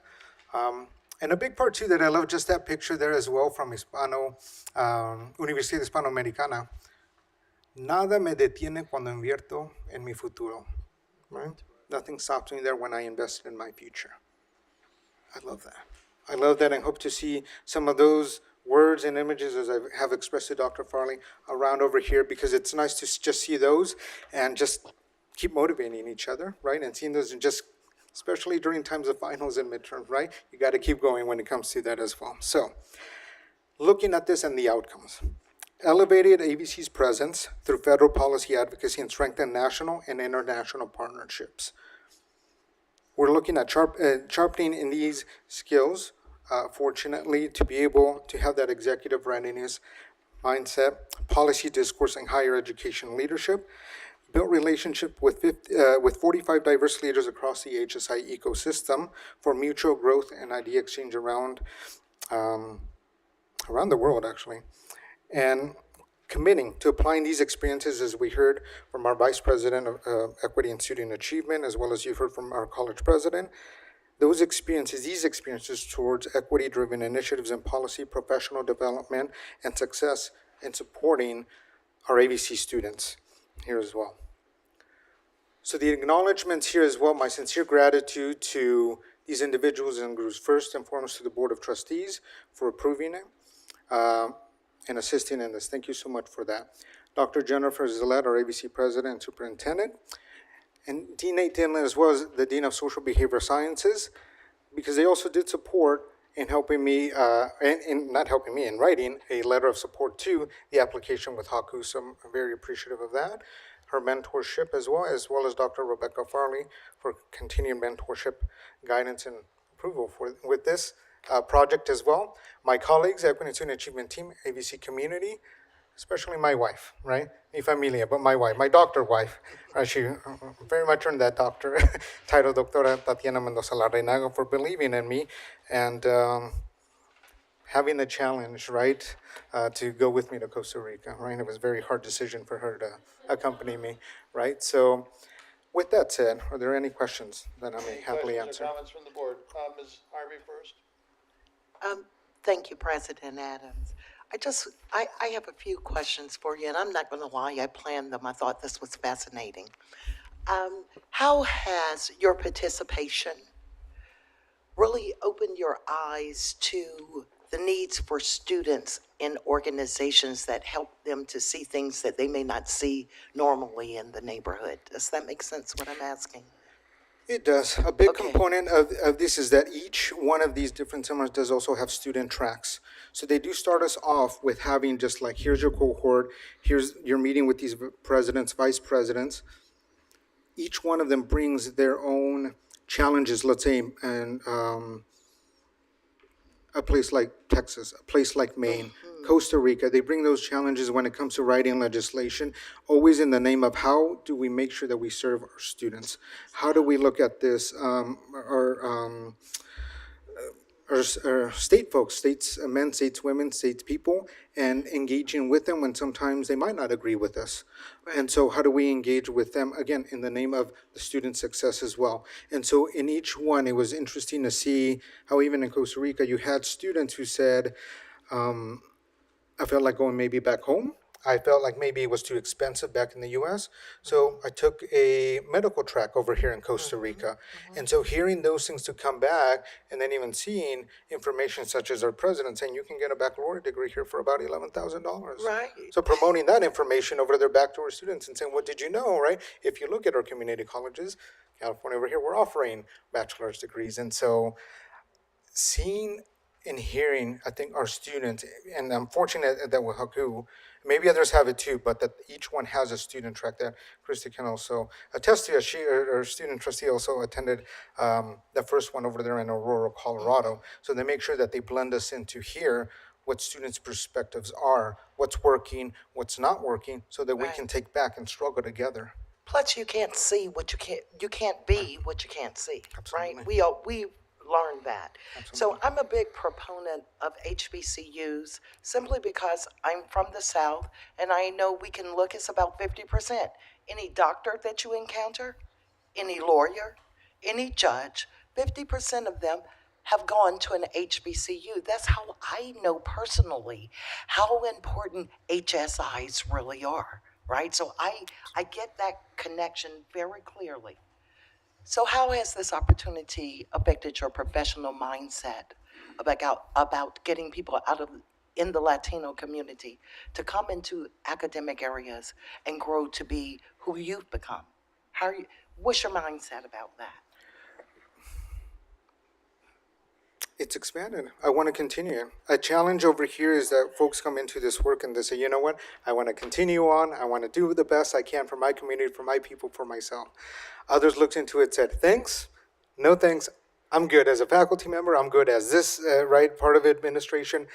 And a big part too that I love, just that picture there as well from Universidad Hispanoamericana. Nada me detiene cuando invierto en mi futuro, right? Nothing stops me there when I invest in my future. I love that. I love that, and hope to see some of those words and images, as I have expressed to Dr. Farley, around over here, because it's nice to just see those and just keep motivating each other, right? And seeing those, and just, especially during times of finals and midterms, right? You got to keep going when it comes to that as well. So, looking at this and the outcomes. Elevated AVC's presence through federal policy advocacy and strengthened national and international partnerships. We're looking at sharpening in these skills, fortunately, to be able to have that executive readiness mindset, policy discourse, and higher education leadership. Built relationship with 45 diverse leaders across the HSI ecosystem for mutual growth and idea exchange around the world, actually. And committing to applying these experiences, as we heard from our Vice President of Equity and Student Achievement, as well as you've heard from our college president, these experiences towards equity-driven initiatives in policy, professional development, and success in supporting our AVC students here as well. So the acknowledgements here as well, my sincere gratitude to these individuals and groups, first and foremost to the Board of Trustees for approving it and assisting in this. Thank you so much for that. Dr. Jennifer Zillette, our AVC President and Superintendent, and Dean Nate Dinley, as well as the Dean of Social Behavior Sciences, because they also did support in helping me, not helping me, in writing a letter of support to the application with Haku. So I'm very appreciative of that. Her mentorship as well as Dr. Rebecca Farley for continued mentorship, guidance, and approval with this project as well. My colleagues, Equity and Student Achievement Team, AVC Community, especially my wife, right? Mi familia, but my wife, my doctor wife. She very much earned that doctor title, Doctora Tatiana Mendoza Larreinaga, for believing in me and having the challenge, right, to go with me to Costa Rica, right? It was a very hard decision for her to accompany me, right? So with that said, are there any questions that I may happily answer? Questions or comments from the board? Ms. Harvey first. Thank you, President Adams. I have a few questions for you, and I'm not going to lie, I planned them. I thought this was fascinating. How has your participation really opened your eyes to the needs for students in organizations that help them to see things that they may not see normally in the neighborhood? Does that make sense, what I'm asking? It does. A big Okay. component of this is that each one of these different seminars does also have student tracks. So they do start us off with having just like, here's your cohort, here's your meeting with these presidents, vice presidents. Each one of them brings their own challenges, let's say, and a place like Texas, a place like Maine, Costa Rica, they bring those challenges when it comes to writing legislation, always in the name of how do we make sure that we serve our students? How do we look at this, our state folks, states, men, states, women, states, people, and engaging with them when sometimes they might not agree with us. And so how do we engage with them, again, in the name of the student success as well? And so in each one, it was interesting to see how even in Costa Rica, you had students who said, I felt like going maybe back home. I felt like maybe it was too expensive back in the US. So I took a medical track over here in Costa Rica. And so hearing those things to come back and then even seeing information such as our president saying you can get a baccalaureate degree here for about $11,000. Right. So promoting that information over there back to our students and saying, what did you know, right? If you look at our community colleges, California over here, we're offering bachelor's degrees. And so seeing and hearing, I think our students, and I'm fortunate that with Haku, maybe others have it too, but that each one has a student track that Christy can also attest to. She, our student trustee, also attended the first one over there in Aurora, Colorado. So they make sure that they blend us into here what students' perspectives are, what's working, what's not working, so that we Right. can take back and struggle together. Plus, you can't see what you can't be what you can't see, Absolutely. right? We learned that. So I'm a big proponent of HBCUs simply because I'm from the South, and I know we can look, it's about 50%. Any doctor that you encounter, any lawyer, any judge, 50% of them have gone to an HBCU. That's how I know personally how important HSIs really are, right? So I get that connection very clearly. So how has this opportunity affected your professional mindset about getting people in the Latino community to come into academic areas and grow to be who you've become? What's your mindset about that? It's expanded. I want to continue. A challenge over here is that folks come into this work and they say, you know what, I want to continue on. I want to do the best I can for my community, for my people, for myself. Others looked into it, said, thanks, no thanks. I'm good as a faculty member. I'm good as this, right, part of administration.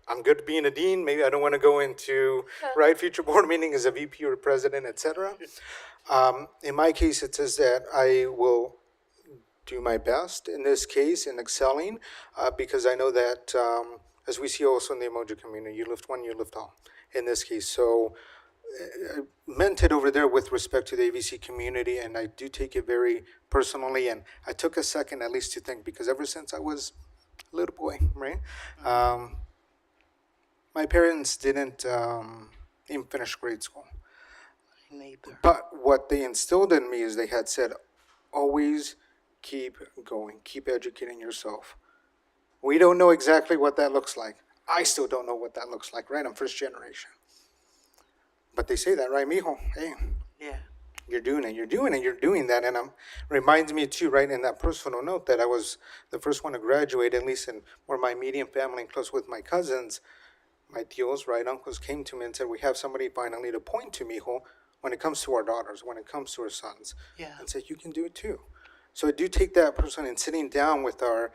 I'm good being a dean. Maybe I don't want to go into, right, future board meeting as a VP or president, et cetera. In my case, it says that I will do my best in this case in excelling because I know that as we see also in the emoji community, you lift one, you lift all. in this case. So I meant it over there with respect to the AVC community, and I do take it very personally. And I took a second at least to think, because ever since I was a little boy, right? My parents didn't even finish grade school. Neither. But what they instilled in me is they had said, always keep going, keep educating yourself. We don't know exactly what that looks like. I still don't know what that looks like, right? I'm first generation. But they say that, right, mijo? Hey, Yeah. you're doing it, you're doing that. And reminds me too, right, in that personal note, that I was the first one to graduate, at least in where my immediate family and close with my cousins, my tios, right, uncles came to me and said, we have somebody finally to point to, mijo, when it comes to our daughters, when it comes to our sons. Yeah. And said, you can do it too. So I do take that person and sitting down with our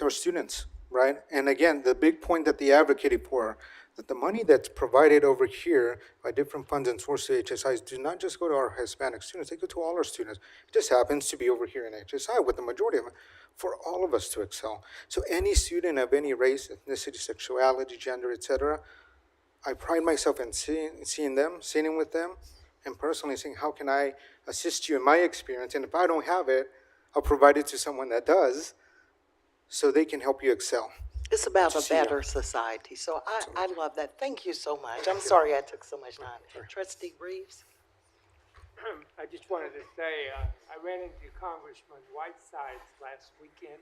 students, right? And again, the big point that they advocated for, that the money that's provided over here by different funds and sources of HSIs do not just go to our Hispanic students, they go to all our students. It just happens to be over here in HSI with the majority of them, for all of us to excel. So any student of any race, ethnicity, sexuality, gender, etc., I pride myself in seeing them, sitting with them, and personally saying, how can I assist you in my experience? And if I don't have it, I'll provide it to someone that does, so they can help you excel. It's about To a see ya. better society. So I love that. Thank you so much. I'm sorry I took so much time. Trustee Reeves? I just wanted to say, I ran into Congressman Whitesides last weekend,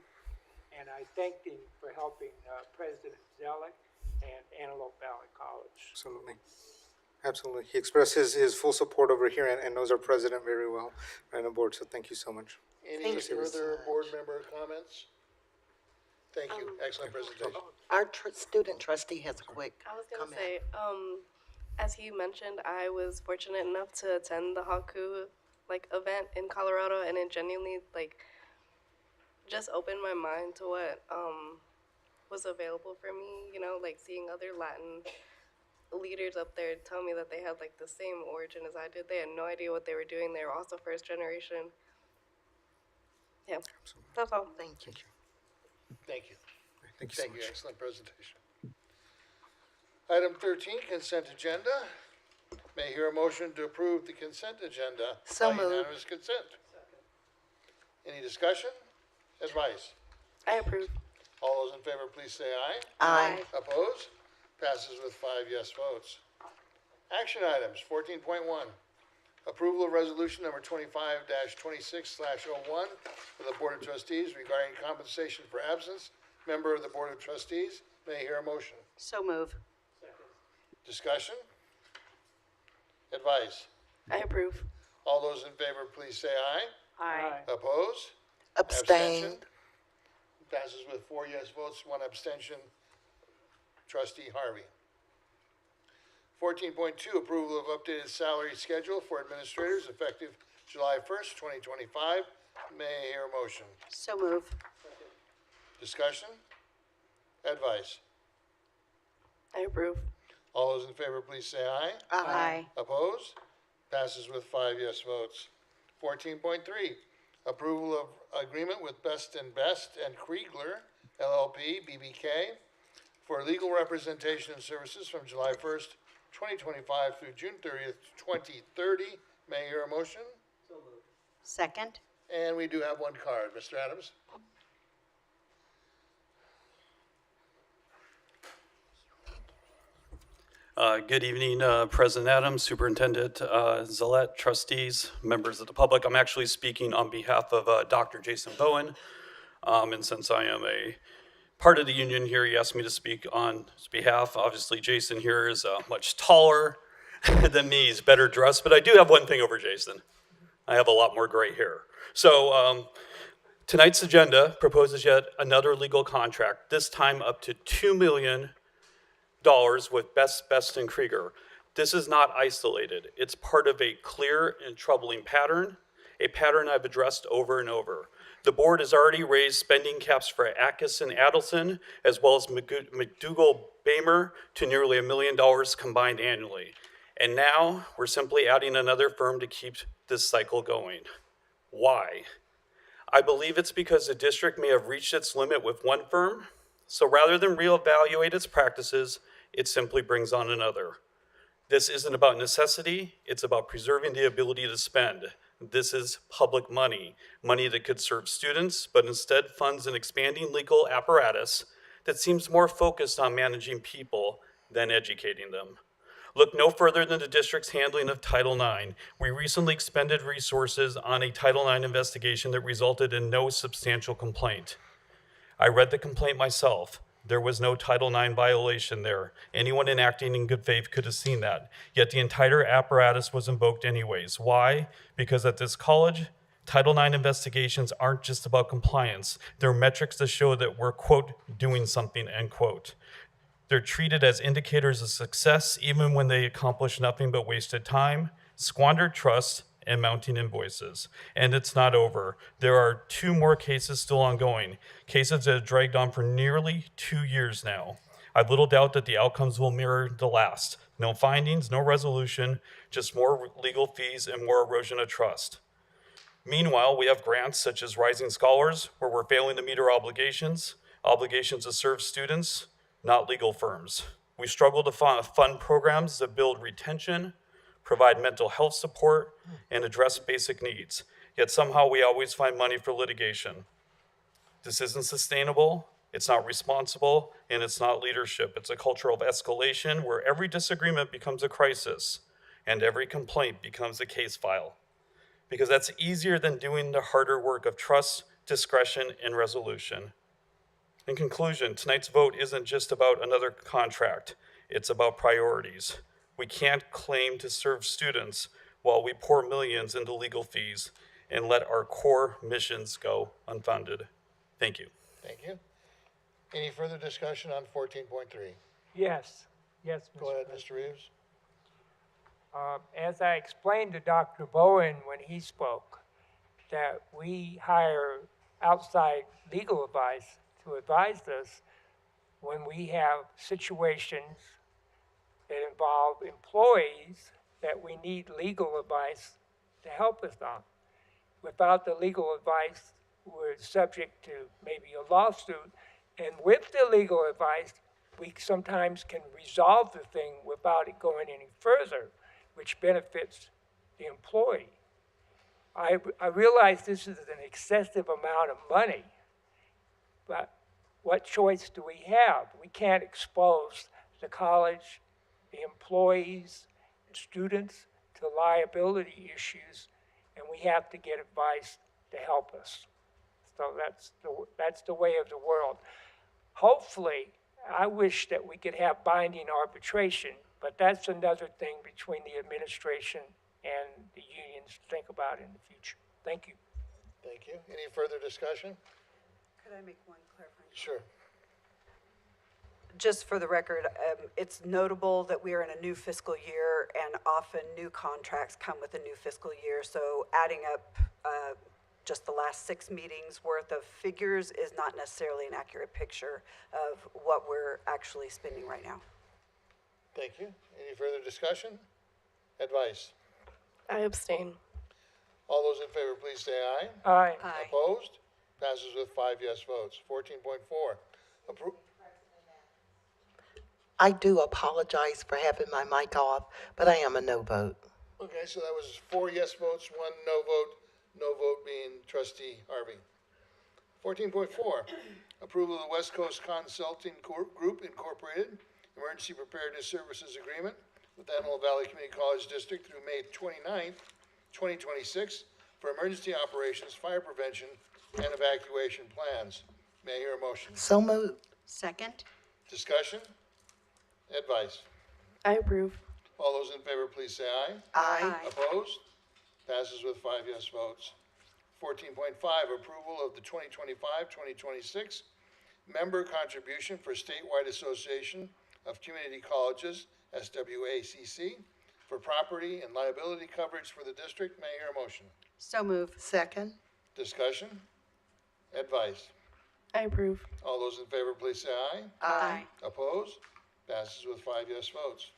and I thanked him for helping President Zellick and Antelope Valley College. Absolutely. Absolutely. He expressed his full support over here and knows our president very well right on board. So thank you so much. Any Thank you further so much. board member comments? Thank you. Excellent presentation. Our student trustee has a quick I was gonna comment. say, as he mentioned, I was fortunate enough to attend the Haku event in Colorado, and it genuinely just opened my mind to what was available for me. Seeing other Latin leaders up there tell me that they had the same origin as I did. They had no idea what they were doing. They were also first generation. Yeah, that's all. Thank you. Thank you. Thank you so Thank you. much. Excellent presentation. Item 13, consent agenda. May I hear a motion to approve the consent agenda So by moved. unanimous consent? Any discussion? Advice? I approve. All those in favor, please say aye. Aye. Opposed? Passes with 5 yes votes. Action items, 14.1. Approval of resolution number 25-26/01 for the Board of Trustees regarding compensation for absence. Member of the Board of Trustees, may I hear a motion? So move. Discussion? Advice? I approve. All those in favor, please say aye. Aye. Opposed? Abstained. Passes with 4 yes votes, 1 abstention. Trustee Harvey. 14.2, approval of updated salary schedule for administrators effective July 1st, 2025. May I hear a motion? So move. Discussion? Advice? I approve. All those in favor, please say aye. Aye. Opposed? Passes with 5 yes votes. 14.3, approval of agreement with Best and Kriegler LLP, BBK, for legal representation and services from July 1st, 2025 through June 30th, 2030. May I hear a motion? Second. And we do have one card. Mr. Adams? Good evening, President Adams, Superintendent Zillette, trustees, members of the public. I'm actually speaking on behalf of Dr. Jason Bowen. And since I am a part of the union here, he asked me to speak on his behalf. Obviously, Jason here is much taller than me. He's better dressed, but I do have one thing over Jason. I have a lot more gray hair. So tonight's agenda proposes yet another legal contract, this time up to $2 million with Best and Krieger. This is not isolated. It's part of a clear and troubling pattern, a pattern I've addressed over and over. The board has already raised spending caps for Atkinson Adelson, as well as McDougall-Bamer, to nearly $1 million combined annually. And now we're simply adding another firm to keep this cycle going. Why? I believe it's because the district may have reached its limit with one firm. So rather than reevaluate its practices it simply brings on another. This isn't about necessity, it's about preserving the ability to spend. This is public money, money that could serve students, but instead funds an expanding legal apparatus that seems more focused on managing people than educating them. Look no further than the district's handling of Title IX. We recently expended resources on a Title IX investigation that resulted in no substantial complaint. I read the complaint myself. There was no Title IX violation there. Anyone acting in good faith could have seen that. Yet the entire apparatus was invoked anyways. Why? Because at this college, Title IX investigations aren't just about compliance. They're metrics that show that we're, quote, doing something, end quote. They're treated as indicators of success even when they accomplish nothing but wasted time, squandered trust, and mounting invoices. And it's not over. There are 2 more cases still ongoing, cases that have dragged on for nearly 2 years now. I have little doubt that the outcomes will mirror the last. No findings, no resolution, just more legal fees and more erosion of trust. Meanwhile, we have grants such as Rising Scholars, where we're failing to meet our obligations to serve students, not legal firms. We struggle to fund programs that build retention, provide mental health support, and address basic needs. Yet somehow we always find money for litigation. This isn't sustainable, it's not responsible, and it's not leadership. It's a culture of escalation where every disagreement becomes a crisis and every complaint becomes a case file. Because that's easier than doing the harder work of trust, discretion, and resolution. In conclusion, tonight's vote isn't just about another contract, it's about priorities. We can't claim to serve students while we pour millions into legal fees and let our core missions go unfunded. Thank you. Thank you. Any further discussion on 14.3? Yes, yes, Mr. Go ahead, President. Mr. Reeves. As I explained to Dr. Bowen when he spoke, that we hire outside legal advice to advise us when we have situations that involve employees that we need legal advice to help us on. Without the legal advice, we're subject to maybe a lawsuit. And with the legal advice, we sometimes can resolve the thing without it going any further, which benefits the employee. I realize this is an excessive amount of money, but what choice do we have? We can't expose the college, the employees, and students to liability issues, and we have to get advice to help us. So that's the way of the world. Hopefully, I wish that we could have binding arbitration, but that's another thing between the administration and the unions to think about in the future. Thank you. Thank you. Any further discussion? Could I make one clarifying? Sure. Just for the record, it's notable that we are in a new fiscal year, and often new contracts come with a new fiscal year. So adding up just the last 6 meetings worth of figures is not necessarily an accurate picture of what we're actually spending right now. Thank you. Any further discussion? Advice? I abstain. All those in favor, please say aye. Aye. Aye. Opposed? Passes with 5 yes votes. 14.4. I do apologize for having my mic off, but I am a no vote. Okay, so that was 4 yes votes, 1 no vote. No vote being Trustee Harvey. 14.4. Approval of the West Coast Consulting Group Incorporated Emergency Preparedness Services Agreement with Antelope Valley Community College District through May 29th, 2026 for emergency operations, fire prevention, and evacuation plans. May I hear a motion? So moved. Second? Discussion? Advice? I approve. All those in favor, please say aye. Aye. Opposed? Passes with 5 yes votes. 14.5, approval of the 2025-2026 member contribution for Statewide Association of Community Colleges, SWACC, for property and liability coverage for the district. May I hear a motion? So moved. Second. Discussion? Advice? I approve. All those in favor, please say aye. Aye. Opposed? Passes with 5 yes votes.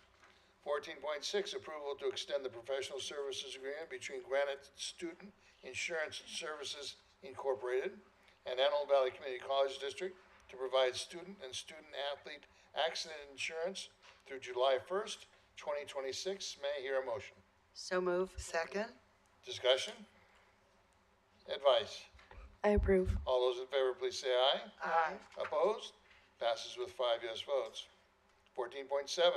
14.6, approval to extend the professional services agreement between Granite Student Insurance Services Incorporated and Antelope Valley Community College District to provide student and student-athlete accident insurance through July 1st, 2026. May I hear a motion? So move. Second? Discussion? Advice? I approve. All those in favor, please say aye. Aye. Opposed? Passes with 5 yes votes. 14.7,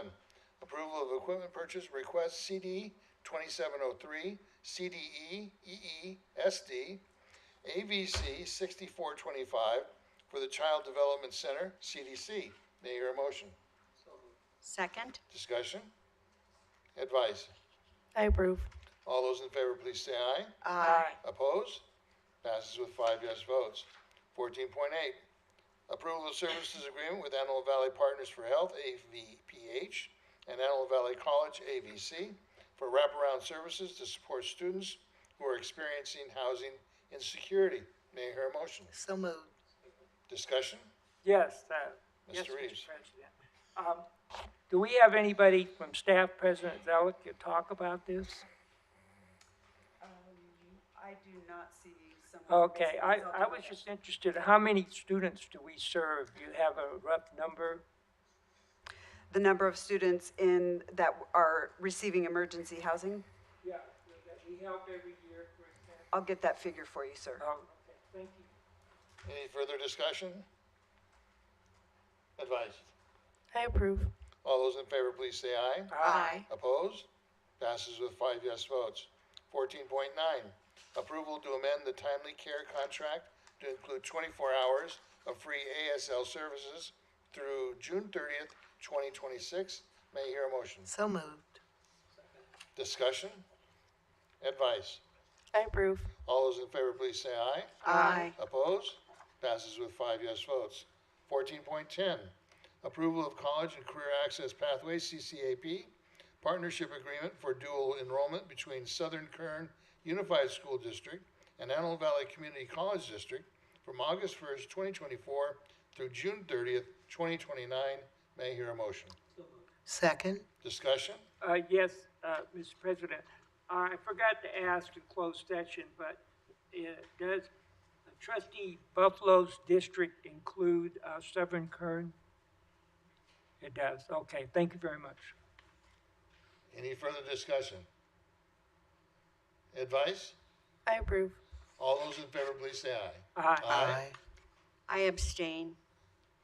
approval of equipment purchase request CD 2703, CDE, EE, SD, AVC 6425 for the Child Development Center, CDC. May I hear a motion? Second. Discussion? Advice? I approve. All those in favor, please say aye. Aye. Opposed? Passes with 5 yes votes. 14.8, approval of services agreement with Antelope Valley Partners for Health, AVPH, and Antelope Valley College, AVC, for wraparound services to support students who are experiencing housing insecurity. May I hear a motion? So moved. Discussion? Yes, yes, Mr. Reeves. Mr. President. Do we have anybody from staff, President Zelik, to talk about this? I do not see someone. Okay, I was just interested, how many students do we serve? Do you have a rough number? The number of students that are receiving emergency housing, Yeah, that we help every year, for example. I'll get that figure for you, sir. Oh, okay, thank you. Any further discussion? Advice? I approve. All those in favor, please say aye. Aye. Opposed? Passes with 5 yes votes. 14.9, approval to amend the timely care contract to include 24 hours of free ASL services through June 30th, 2026. May I hear a motion? So moved. Discussion? Advice? I approve. All those in favor, please say aye. Aye. Opposed? Passes with 5 yes votes. 14.10, approval of college and career access pathways, CCAP, partnership agreement for dual enrollment between Southern Kern Unified School District and Antelope Valley Community College District from August 1st, 2024 through June 30th, 2029. May I hear a motion? Second? Discussion? Yes, Mr. President, I forgot to ask in closed session, but does Trustee Buffalo's district include Southern Kern? It does. Okay, thank you very much. Any further discussion? Advice? I approve. All those in favor, please say aye. Aye. Aye. I abstain.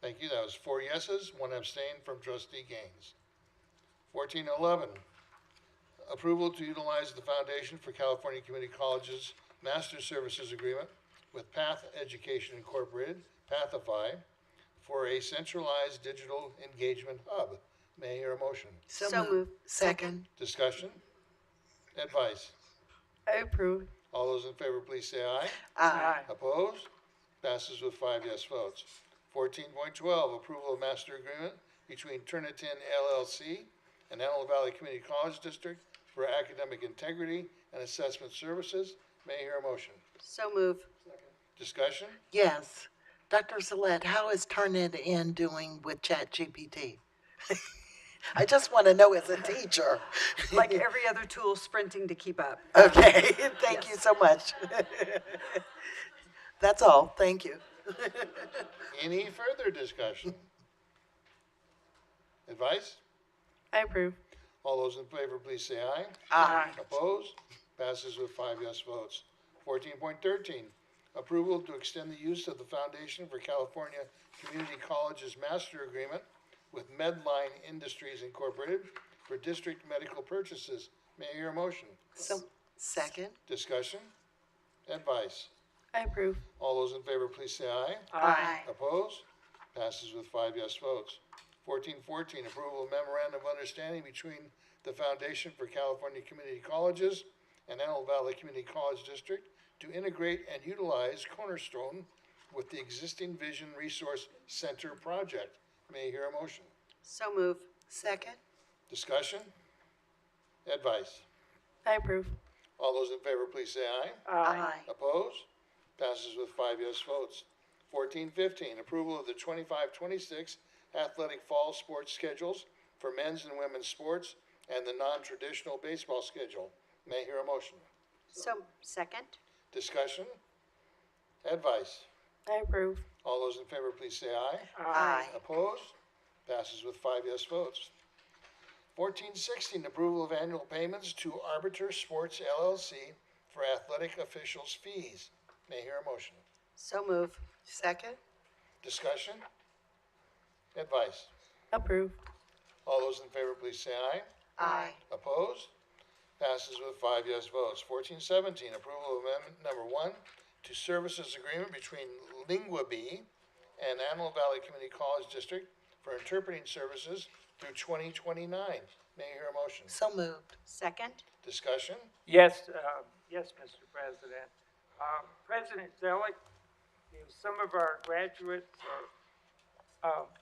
Thank you. That was 4 yeses, 1 abstain from Trustee Gaines. 1411, approval to utilize the Foundation for California Community Colleges Master Services Agreement with Path Education Incorporated, Pathify, for a centralized digital engagement hub. May I hear a motion? So moved. Second? Discussion? Advice? I approve. All those in favor, please say aye. Aye. Opposed? Passes with 5 yes votes. 14.12, approval of master agreement between Turnitin LLC and Antelope Valley Community College District for academic integrity and assessment services. May I hear a motion? So move. Discussion? Yes. Dr. Zalet, how is Turnitin doing with ChatGPT? I just want to know as a teacher. Like every other tool, sprinting to keep up. Okay, thank you so much. That's all, thank you. Any further discussion? Advice? I approve. All those in favor, please say aye. Aye. Opposed? Passes with 5 yes votes. 14.13, approval to extend the use of the Foundation for California Community Colleges Master Agreement with Medline Industries Incorporated for district medical purchases. May I hear a motion? So, second? Discussion? Advice? I approve. All those in favor, please say aye. Aye. Opposed? Passes with 5 yes votes. 1414, approval of memorandum of understanding between the Foundation for California Community Colleges and Antelope Valley Community College District to integrate and utilize Cornerstone with the existing Vision Resource Center project. May I hear a motion? So move. Second? Discussion? Advice? I approve. All those in favor, please say aye. Aye. Opposed? Passes with 5 yes votes. 1415, approval of the 25-26 athletic fall sports schedules for men's and women's sports and the non-traditional baseball schedule. May I hear a motion? So, second. Discussion? Advice? I approve. All those in favor, please say aye. Aye. Opposed? Passes with 5 yes votes. 1416, approval of annual payments to Arbiter Sports LLC for athletic officials' fees. May I hear a motion? So move. Second? Discussion? Advice? Approve. All those in favor, please say aye. Aye. Opposed? Passes with 5 yes votes. 1417, approval of amendment number 1 to services agreement between LinguaBee and Antelope Valley Community College District for interpreting services through 2029. May I hear a motion? So moved. Second? Discussion? Yes, yes, Mr. President. President Zellick, some of our graduates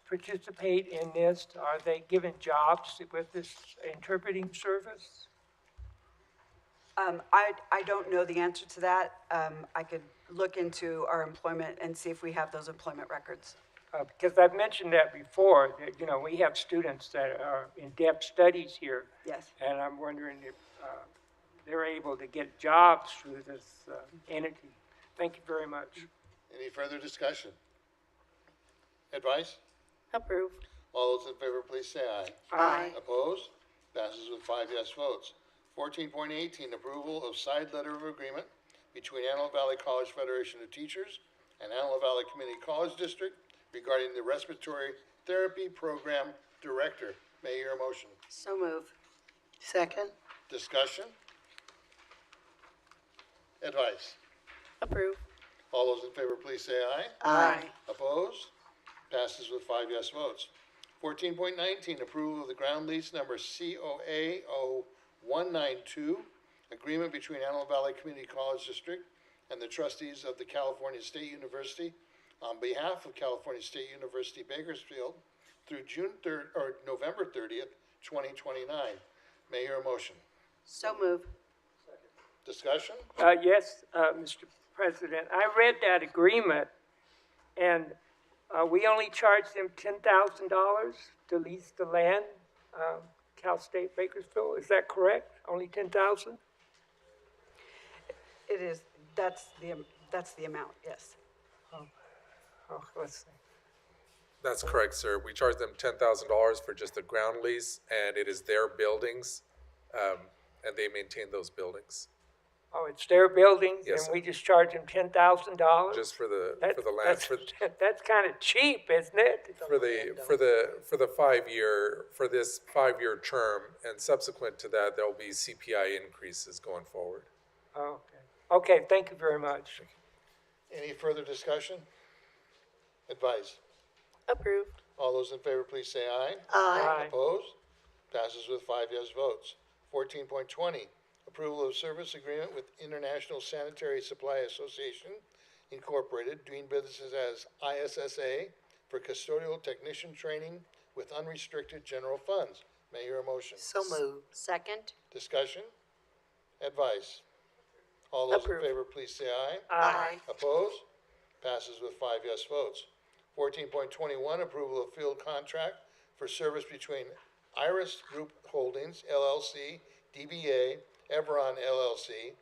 participate in this. Are they given jobs with this interpreting service? I don't know the answer to that. I could look into our employment and see if we have those employment records. Because I've mentioned that before, that, you know, we have students that are in depth studies here. Yes. And I'm wondering if they're able to get jobs through this entity. Thank you very much. Any further discussion? Advice? Approve. All those in favor, please say aye. Aye. Opposed? Passes with 5 yes votes. 14.18, approval of side letter of agreement between Antelope Valley College Federation of Teachers and Antelope Valley Community College District regarding the respiratory therapy program director. May I hear a motion? So move. Second? Discussion? Advice? Approve. All those in favor, please say aye. Aye. Opposed? Passes with 5 yes votes. 14.19, approval of the ground lease number COA 0192, agreement between Antelope Valley Community College District and the trustees of the California State University on behalf of California State University Bakersfield through November 30th, 2029. May I hear a motion? So move. Discussion? Yes, Mr. President, I read that agreement, and we only charged them $10,000 to lease the land, Cal State Bakersfield. Is that correct? Only $10,000? It is, that's the amount, yes. Oh, let's see. That's correct, sir. We charge them $10,000 for just the ground lease, and it is their buildings, and they maintain those buildings. Oh, it's their buildings, Yes, and we just charge them $10,000? Just for the That- land, That's kind of cheap, isn't it? for this 5-year term, and subsequent to that, there will be CPI increases going forward. Okay. Okay, thank you very much. Any further discussion? Advice? Approve. All those in favor, please say aye. Aye. Opposed? Passes with 5 yes votes. 14.20, approval of service agreement with International Sanitary Supply Association Incorporated, doing business as ISSA, for custodial technician training with unrestricted general funds. May I hear a motion? So moved. Second? Discussion? Advice? All those Approve. in favor, please say aye. Aye. Opposed? Passes with 5 yes votes. 14.21, approval of field contract for service between Iris Group Holdings, LLC, DBA, Everon, LLC,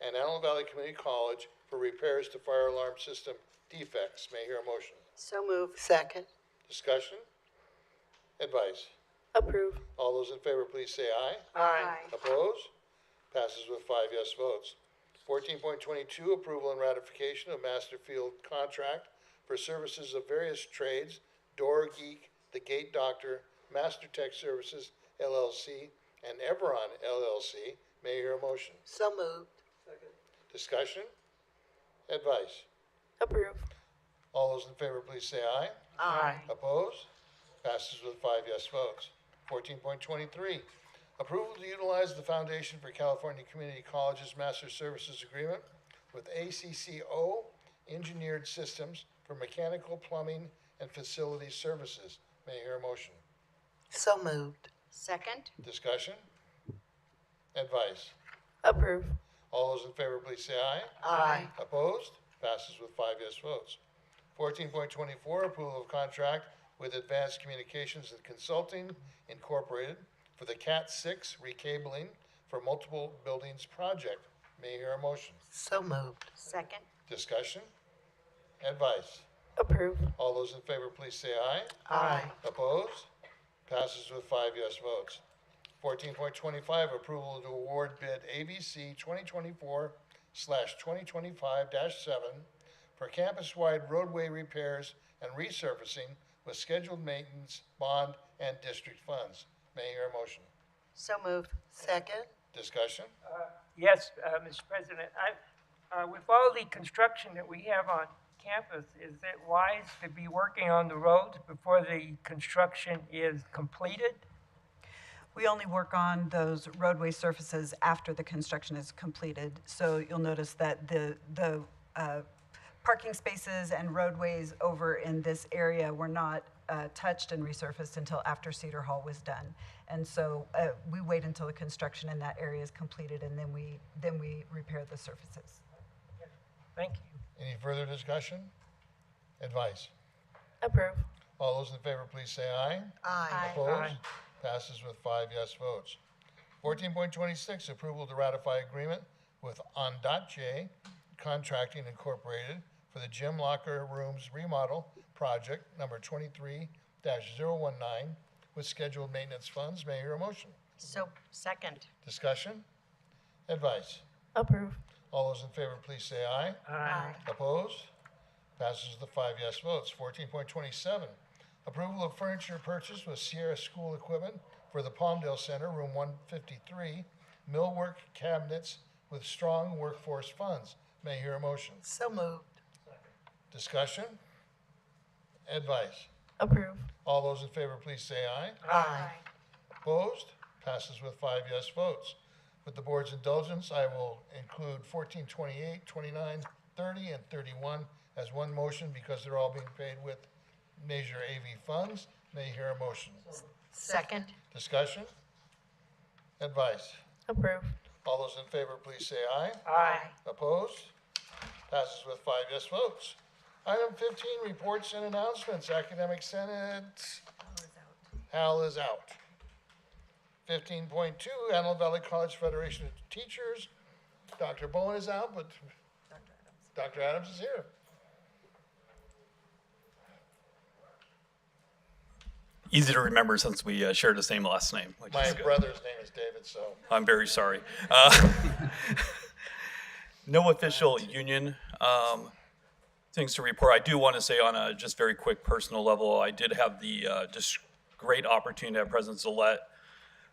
and Antelope Valley Community College for repairs to fire alarm system defects. May I hear a motion? So move. Second? Discussion? Advice? Approve. All those in favor, please say aye. Aye. Opposed? Passes with 5 yes votes. 14.22, approval and ratification of master field contract for services of various trades, Door Geek, The Gate Doctor, Master Tech Services, LLC, and Everon, LLC. May I hear a motion? So moved. Discussion? Advice? Approve. All those in favor, please say aye. Aye. Opposed? Passes with 5 yes votes. 14.23, approval to utilize the Foundation for California Community Colleges Master Services Agreement with ACCO Engineered Systems for mechanical, plumbing, and facility services. May I hear a motion? So moved. Second? Discussion? Advice? Approve. All those in favor, please say aye. Aye. Opposed? Passes with 5 yes votes. 14.24, approval of contract with Advanced Communications and Consulting Incorporated for the Cat 6 recabling for multiple buildings project. May I hear a motion? So moved. Second? Discussion? Advice? Approve. All those in favor, please say aye. Aye. Opposed? Passes with 5 yes votes. 14.25, approval to award bid AVC 2024/2025-7 for campus-wide roadway repairs and resurfacing with scheduled maintenance, bond, and district funds. May I hear a motion? So moved. Second? Discussion? Yes, Mr. President, with all the construction that we have on campus, is it wise to be working on the roads before the construction is completed? We only work on those roadway surfaces after the construction is completed. So you'll notice that the parking spaces and roadways over in this area were not touched and resurfaced until after Cedar Hall was done. And so we wait until the construction in that area is completed, and then we repair the surfaces. Thank you. Any further discussion? Advice? Approve. All those in favor, please say aye. Aye. Opposed? Aye. Passes with 5 yes votes. 14.26, approval to ratify agreement with Ondatje Contracting Incorporated for the gym locker rooms remodel project number 23-019 with scheduled maintenance funds. May I hear a motion? So, second. Discussion? Advice? Approve. All those in favor, please say aye. Aye. Opposed? Passes with 5 yes votes. 14.27, approval of furniture purchase with Sierra School Equipment for the Palmdale Center, room 153, millwork cabinets with strong workforce funds. May I hear a motion? So moved. Discussion? Advice? Approve. All those in favor, please say aye. Aye. Opposed? Passes with 5 yes votes. With the board's indulgence, I will include 14, 28, 29, 30, and 31 as one motion because they're all being paid with major AV funds. May I hear a motion? Second. Discussion? Advice? Approve. All those in favor, please say aye. Aye. Opposed? Passes with 5 yes votes. Item 15, reports and announcements. Academic Senate. Hal is out. 15.2, Antelope Valley College Federation of Teachers. Dr. Bowen is out, but Dr. Adams is here. Easy to remember since we share the same last name, which My is good. brother's name is David, so. I'm very sorry. No official union things to report. I do want to say on a just very quick personal level, I did have the just great opportunity to have President Zillette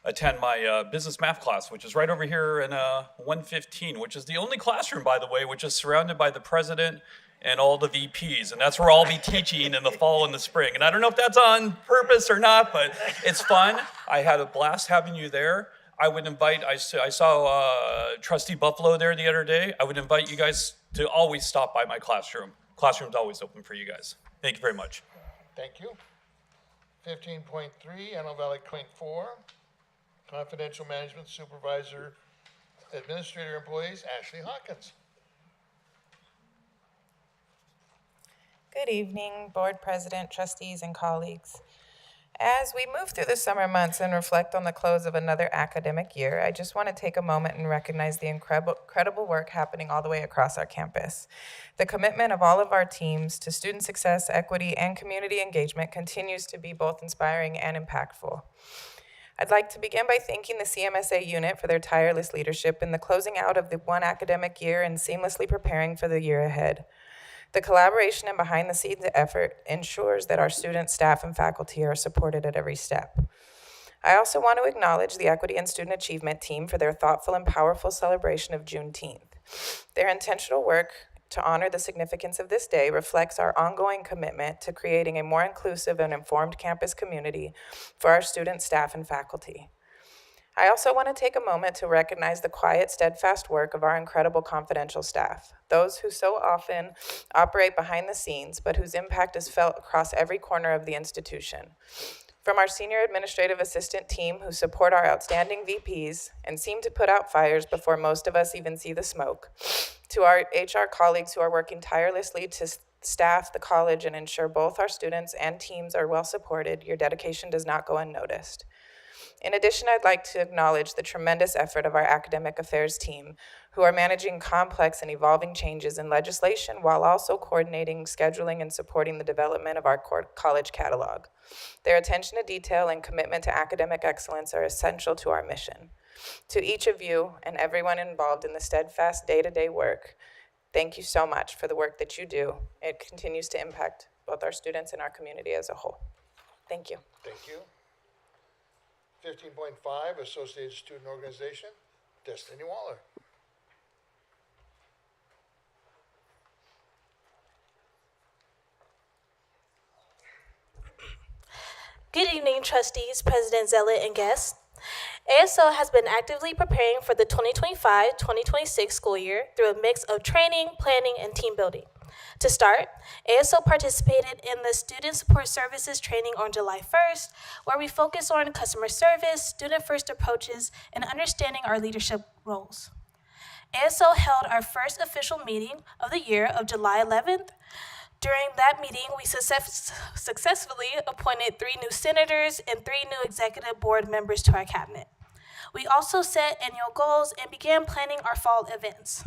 attend my business math class, which is right over here in 115, which is the only classroom, by the way, which is surrounded by the president and all the VPs. And that's where I'll be teaching in the fall and the spring. And I don't know if that's on purpose or not, but it's fun. I had a blast having you there. I would invite, I saw Trustee Buffalo there the other day. I would invite you guys to always stop by my classroom. Classroom's always open for you guys. Thank you very much. Thank you. 15.3, Antelope Valley Point 4, Confidential Management Supervisor, Administrator Employees, Ashley Hawkins. Good evening, Board President, trustees, and colleagues. As we move through the summer months and reflect on the close of another academic year, I just want to take a moment and recognize the incredible work happening all the way across our campus. The commitment of all of our teams to student success, equity, and community engagement continues to be both inspiring and impactful. I'd like to begin by thanking the CMSA unit for their tireless leadership in the closing out of the one academic year and seamlessly preparing for the year ahead. The collaboration and behind-the-scenes effort ensures that our students, staff, and faculty are supported at every step. I also want to acknowledge the Equity and Student Achievement team for their thoughtful and powerful celebration of Juneteenth. Their intentional work to honor the significance of this day reflects our ongoing commitment to creating a more inclusive and informed campus community for our students, staff, and faculty. I also want to take a moment to recognize the quiet, steadfast work of our incredible confidential staff, those who so often operate behind the scenes, but whose impact is felt across every corner of the institution. From our senior administrative assistant team who support our outstanding VPs and seem to put out fires before most of us even see the smoke, to our HR colleagues who are working tirelessly to staff the college and ensure both our students and teams are well supported, your dedication does not go unnoticed. In addition, I'd like to acknowledge the tremendous effort of our academic affairs team, who are managing complex and evolving changes in legislation while also coordinating, scheduling, and supporting the development of our college catalog. Their attention to detail and commitment to academic excellence are essential to our mission. To each of you and everyone involved in the steadfast day-to-day work, thank you so much for the work that you do. It continues to impact both our students and our community as a whole. Thank you. Thank you. 15.5, Associated Student Organization, Destiny Waller. Good evening, trustees, President Zealot, and guests. ASL has been actively preparing for the 2025-2026 school year through a mix of training, planning, and team building. To start, ASL participated in the Student Support Services training on July 1st, where we focus on customer service, student-first approaches, and understanding our leadership roles. ASL held our first official meeting of the year of July 11th. During that meeting, we successfully appointed 3 new senators and 3 new executive board members to our cabinet. We also set annual goals and began planning our fall events.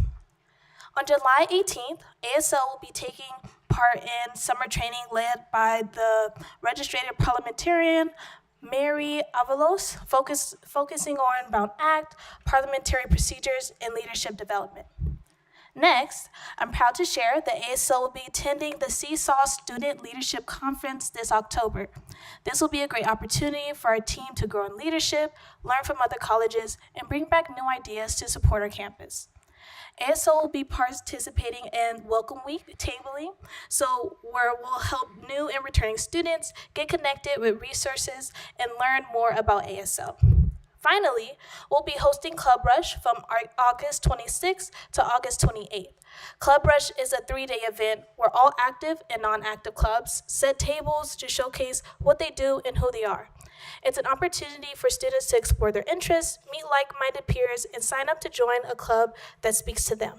On July 18th, ASL will be taking part in summer training led by the registered parliamentarian Mary Avalos, focusing on Brown Act, parliamentary procedures, and leadership development. Next, I'm proud to share that ASL will be attending the Seesaw Student Leadership Conference this October. This will be a great opportunity for our team to grow in leadership, learn from other colleges, and bring back new ideas to support our campus. ASL will be participating in Welcome Week tabling, where we'll help new and returning students get connected with resources and learn more about ASL. Finally, we'll be hosting Club Rush from August 26th to August 28th. Club Rush is a 3-day event where all active and non-active clubs set tables to showcase what they do and who they are. It's an opportunity for students to explore their interests, meet like-minded peers, and sign up to join a club that speaks to them.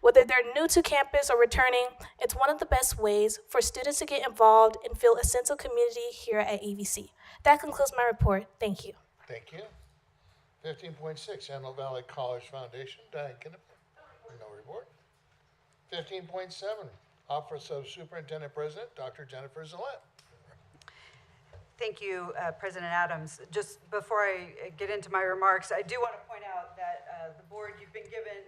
Whether they're new to campus or returning, it's one of the best ways for students to get involved and feel a sense of community here at AVC. That concludes my report. Thank you. Thank you. 15.6, Antelope Valley College Foundation, Diane Kinnick. No report. 15.7, Office of Superintendent President, Dr. Jennifer Zillette. Thank you, President Adams. Just before I get into my remarks, I do want to point out that the board, you've been given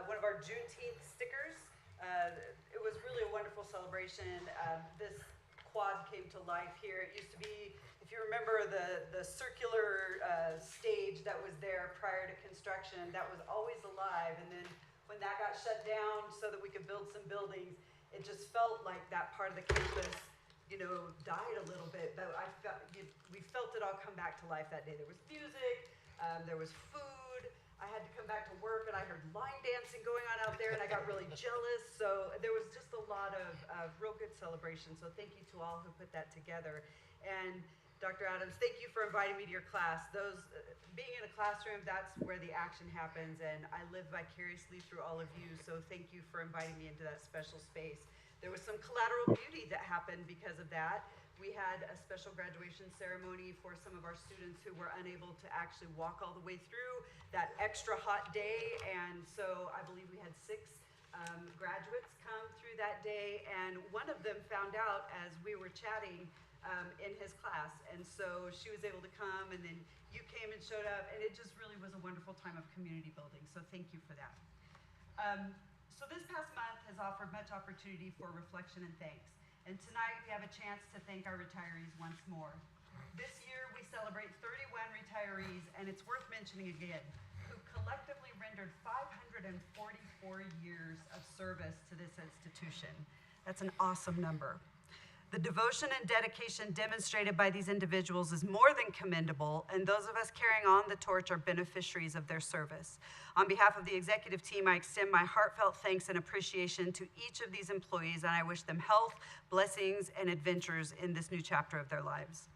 one of our Juneteenth stickers. It was really a wonderful celebration. This quad came to life here. It used to be, if you remember, the circular stage that was there prior to construction, that was always alive. And then when that got shut down so that we could build some buildings, it just felt like that part of the campus, died a little bit. But we felt it all come back to life that day. There was music, there was food. I had to come back to work and I heard line dancing going on out there and I got really jealous. So there was just a lot of real good celebration. So thank you to all who put that together. And Dr. Adams, thank you for inviting me to your class. Being in a classroom, that's where the action happens, and I live vicariously through all of you, so thank you for inviting me into that special space. There was some collateral beauty that happened because of that. We had a special graduation ceremony for some of our students who were unable to actually walk all the way through that extra hot day, and so I believe we had 6 graduates come through that day, and one of them found out as we were chatting in his class, and so she was able to come, and then you came and showed up, and it just really was a wonderful time of community building, so thank you for that. So this past month has offered much opportunity for reflection and thanks, and tonight we have a chance to thank our retirees once more. This year we celebrate 31 retirees, and it's worth mentioning again, who collectively rendered 544 years of service to this institution. That's an awesome number. The devotion and dedication demonstrated by these individuals is more than commendable, and those of us carrying on the torch are beneficiaries of their service. On behalf of the executive team, I extend my heartfelt thanks and appreciation to each of these employees, and I wish them health, blessings, and adventures in this new chapter of their lives.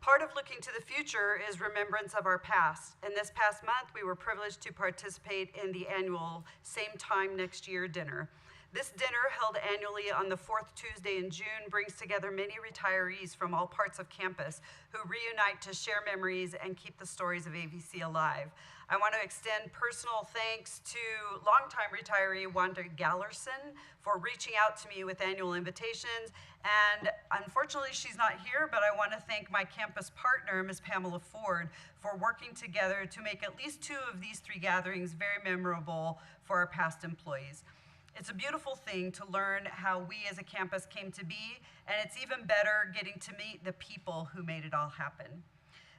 Part of looking to the future is remembrance of our past, and this past month we were privileged to participate in the annual Same Time Next Year dinner. This dinner, held annually on the fourth Tuesday in June, brings together many retirees from all parts of campus who reunite to share memories and keep the stories of AVC alive. I want to extend personal thanks to longtime retiree Wanda Gallerson for reaching out to me with annual invitations. And unfortunately, she's not here, but I want to thank my campus partner, Ms. Pamela Ford, for working together to make at least 2 of these 3 gatherings very memorable for our past employees. It's a beautiful thing to learn how we as a campus came to be, and it's even better getting to meet the people who made it all happen.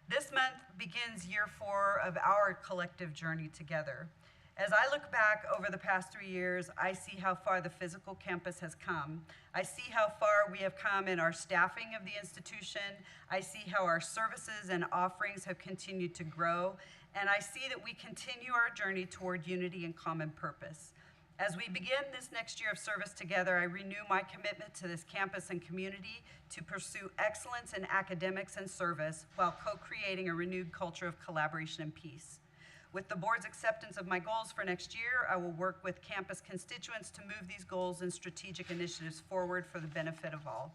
This month begins year 4 of our collective journey together. As I look back over the past 3 years, I see how far the physical campus has come. I see how far we have come in our staffing of the institution. I see how our services and offerings have continued to grow, and I see that we continue our journey toward unity and common purpose. As we begin this next year of service together, I renew my commitment to this campus and community to pursue excellence in academics and service while co-creating a renewed culture of collaboration and peace. With the board's acceptance of my goals for next year, I will work with campus constituents to move these goals and strategic initiatives forward for the benefit of all.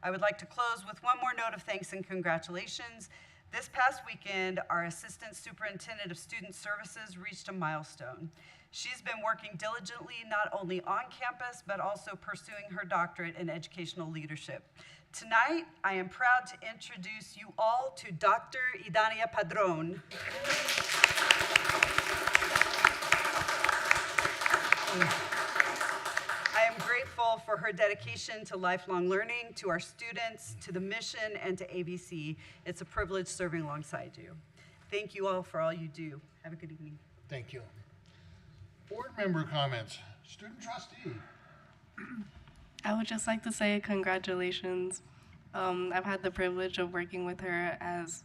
I would like to close with one more note of thanks and congratulations. This past weekend, our Assistant Superintendent of Student Services reached a milestone. She's been working diligently not only on campus, but also pursuing her doctorate in educational leadership. Tonight, I am proud to introduce you all to Dr. Idania Padron. I am grateful for her dedication to lifelong learning, to our students, to the mission, and to AVC. It's a privilege serving alongside you. Thank you all for all you do. Have a good evening. Thank you. Board member comments. Student trustee. I would just like to say congratulations. I've had the privilege of working with her as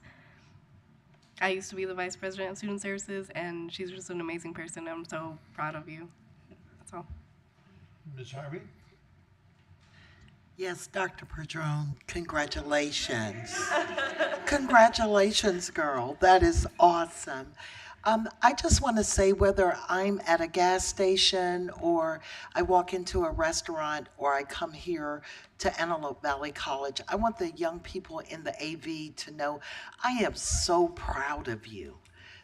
I used to be the vice president of student services, and she's just an amazing person. I'm so proud of you. That's all. Ms. Harvey. Yes, Dr. Padron, congratulations. Congratulations, girl. That is awesome. I just want to say, whether I'm at a gas station or I walk into a restaurant or I come here to Antelope Valley College, I want the young people in the AV to know I am so proud of you.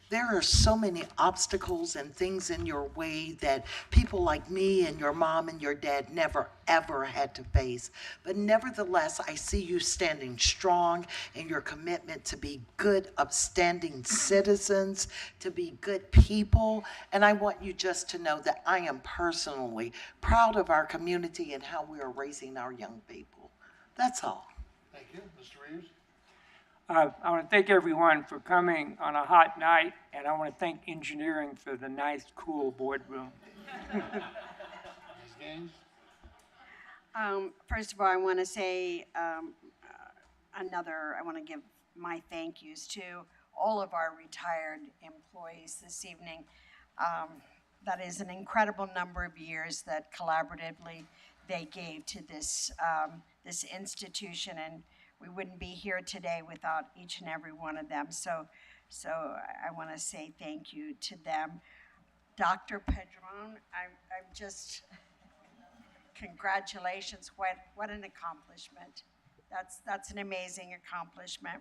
There are so many obstacles and things in your way that people like me and your mom and your dad never, ever had to face. But nevertheless, I see you standing strong in your commitment to be good, upstanding citizens, to be good people. And I want you just to know that I am personally proud of our community and how we are raising our young people. That's all. Thank you. Mr. Reeves. I want to thank everyone for coming on a hot night, and I want to thank engineering for the nice, cool boardroom. Ms. Gaines. First of all, I want to say I want to give my thank yous to all of our retired employees this evening. That is an incredible number of years that collaboratively they gave to this, this institution, and we wouldn't be here today without each and every one of them. So I want to say thank you to them. Dr. Padron, I'm just, congratulations, what an accomplishment. That's an amazing accomplishment.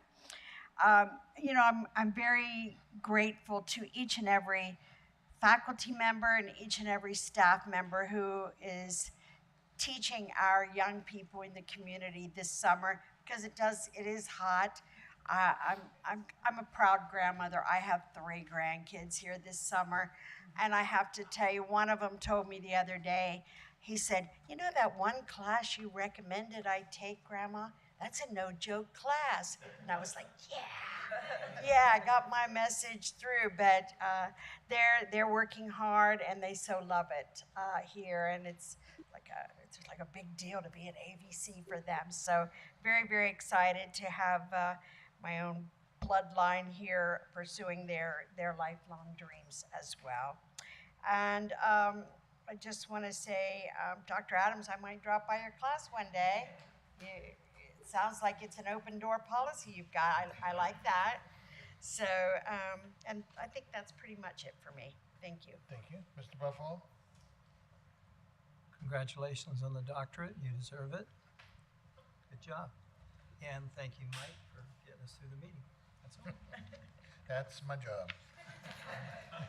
You know, I'm very grateful to each and every faculty member and each and every staff member who is teaching our young people in the community this summer, because it is hot. I'm a proud grandmother. I have 3 grandkids here this summer, and I have to tell you, one of them told me the other day, he said, you know that one class you recommended I take, Grandma? That's a no-joke class. And I was like, yeah, I got my message through, but they're working hard, and they so love it here, and it's like a big deal to be at AVC for them. So very, very excited to have my own bloodline here pursuing their lifelong dreams as well. And I just want to say, Dr. Adams, I might drop by your class one day. It sounds like it's an open door policy you've got. I like that. So, and I think that's pretty much it for me. Thank you. Thank you. Mr. Buffalo. Congratulations on the doctorate. You deserve it. Good job. And thank you, Mike, for getting us through the meeting. That's all. That's my job.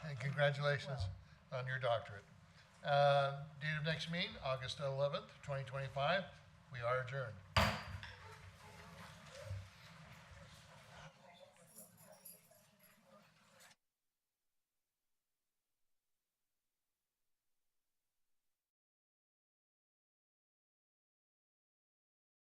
And congratulations on your doctorate. Date of next meeting, August 11th, 2025. We are adjourned.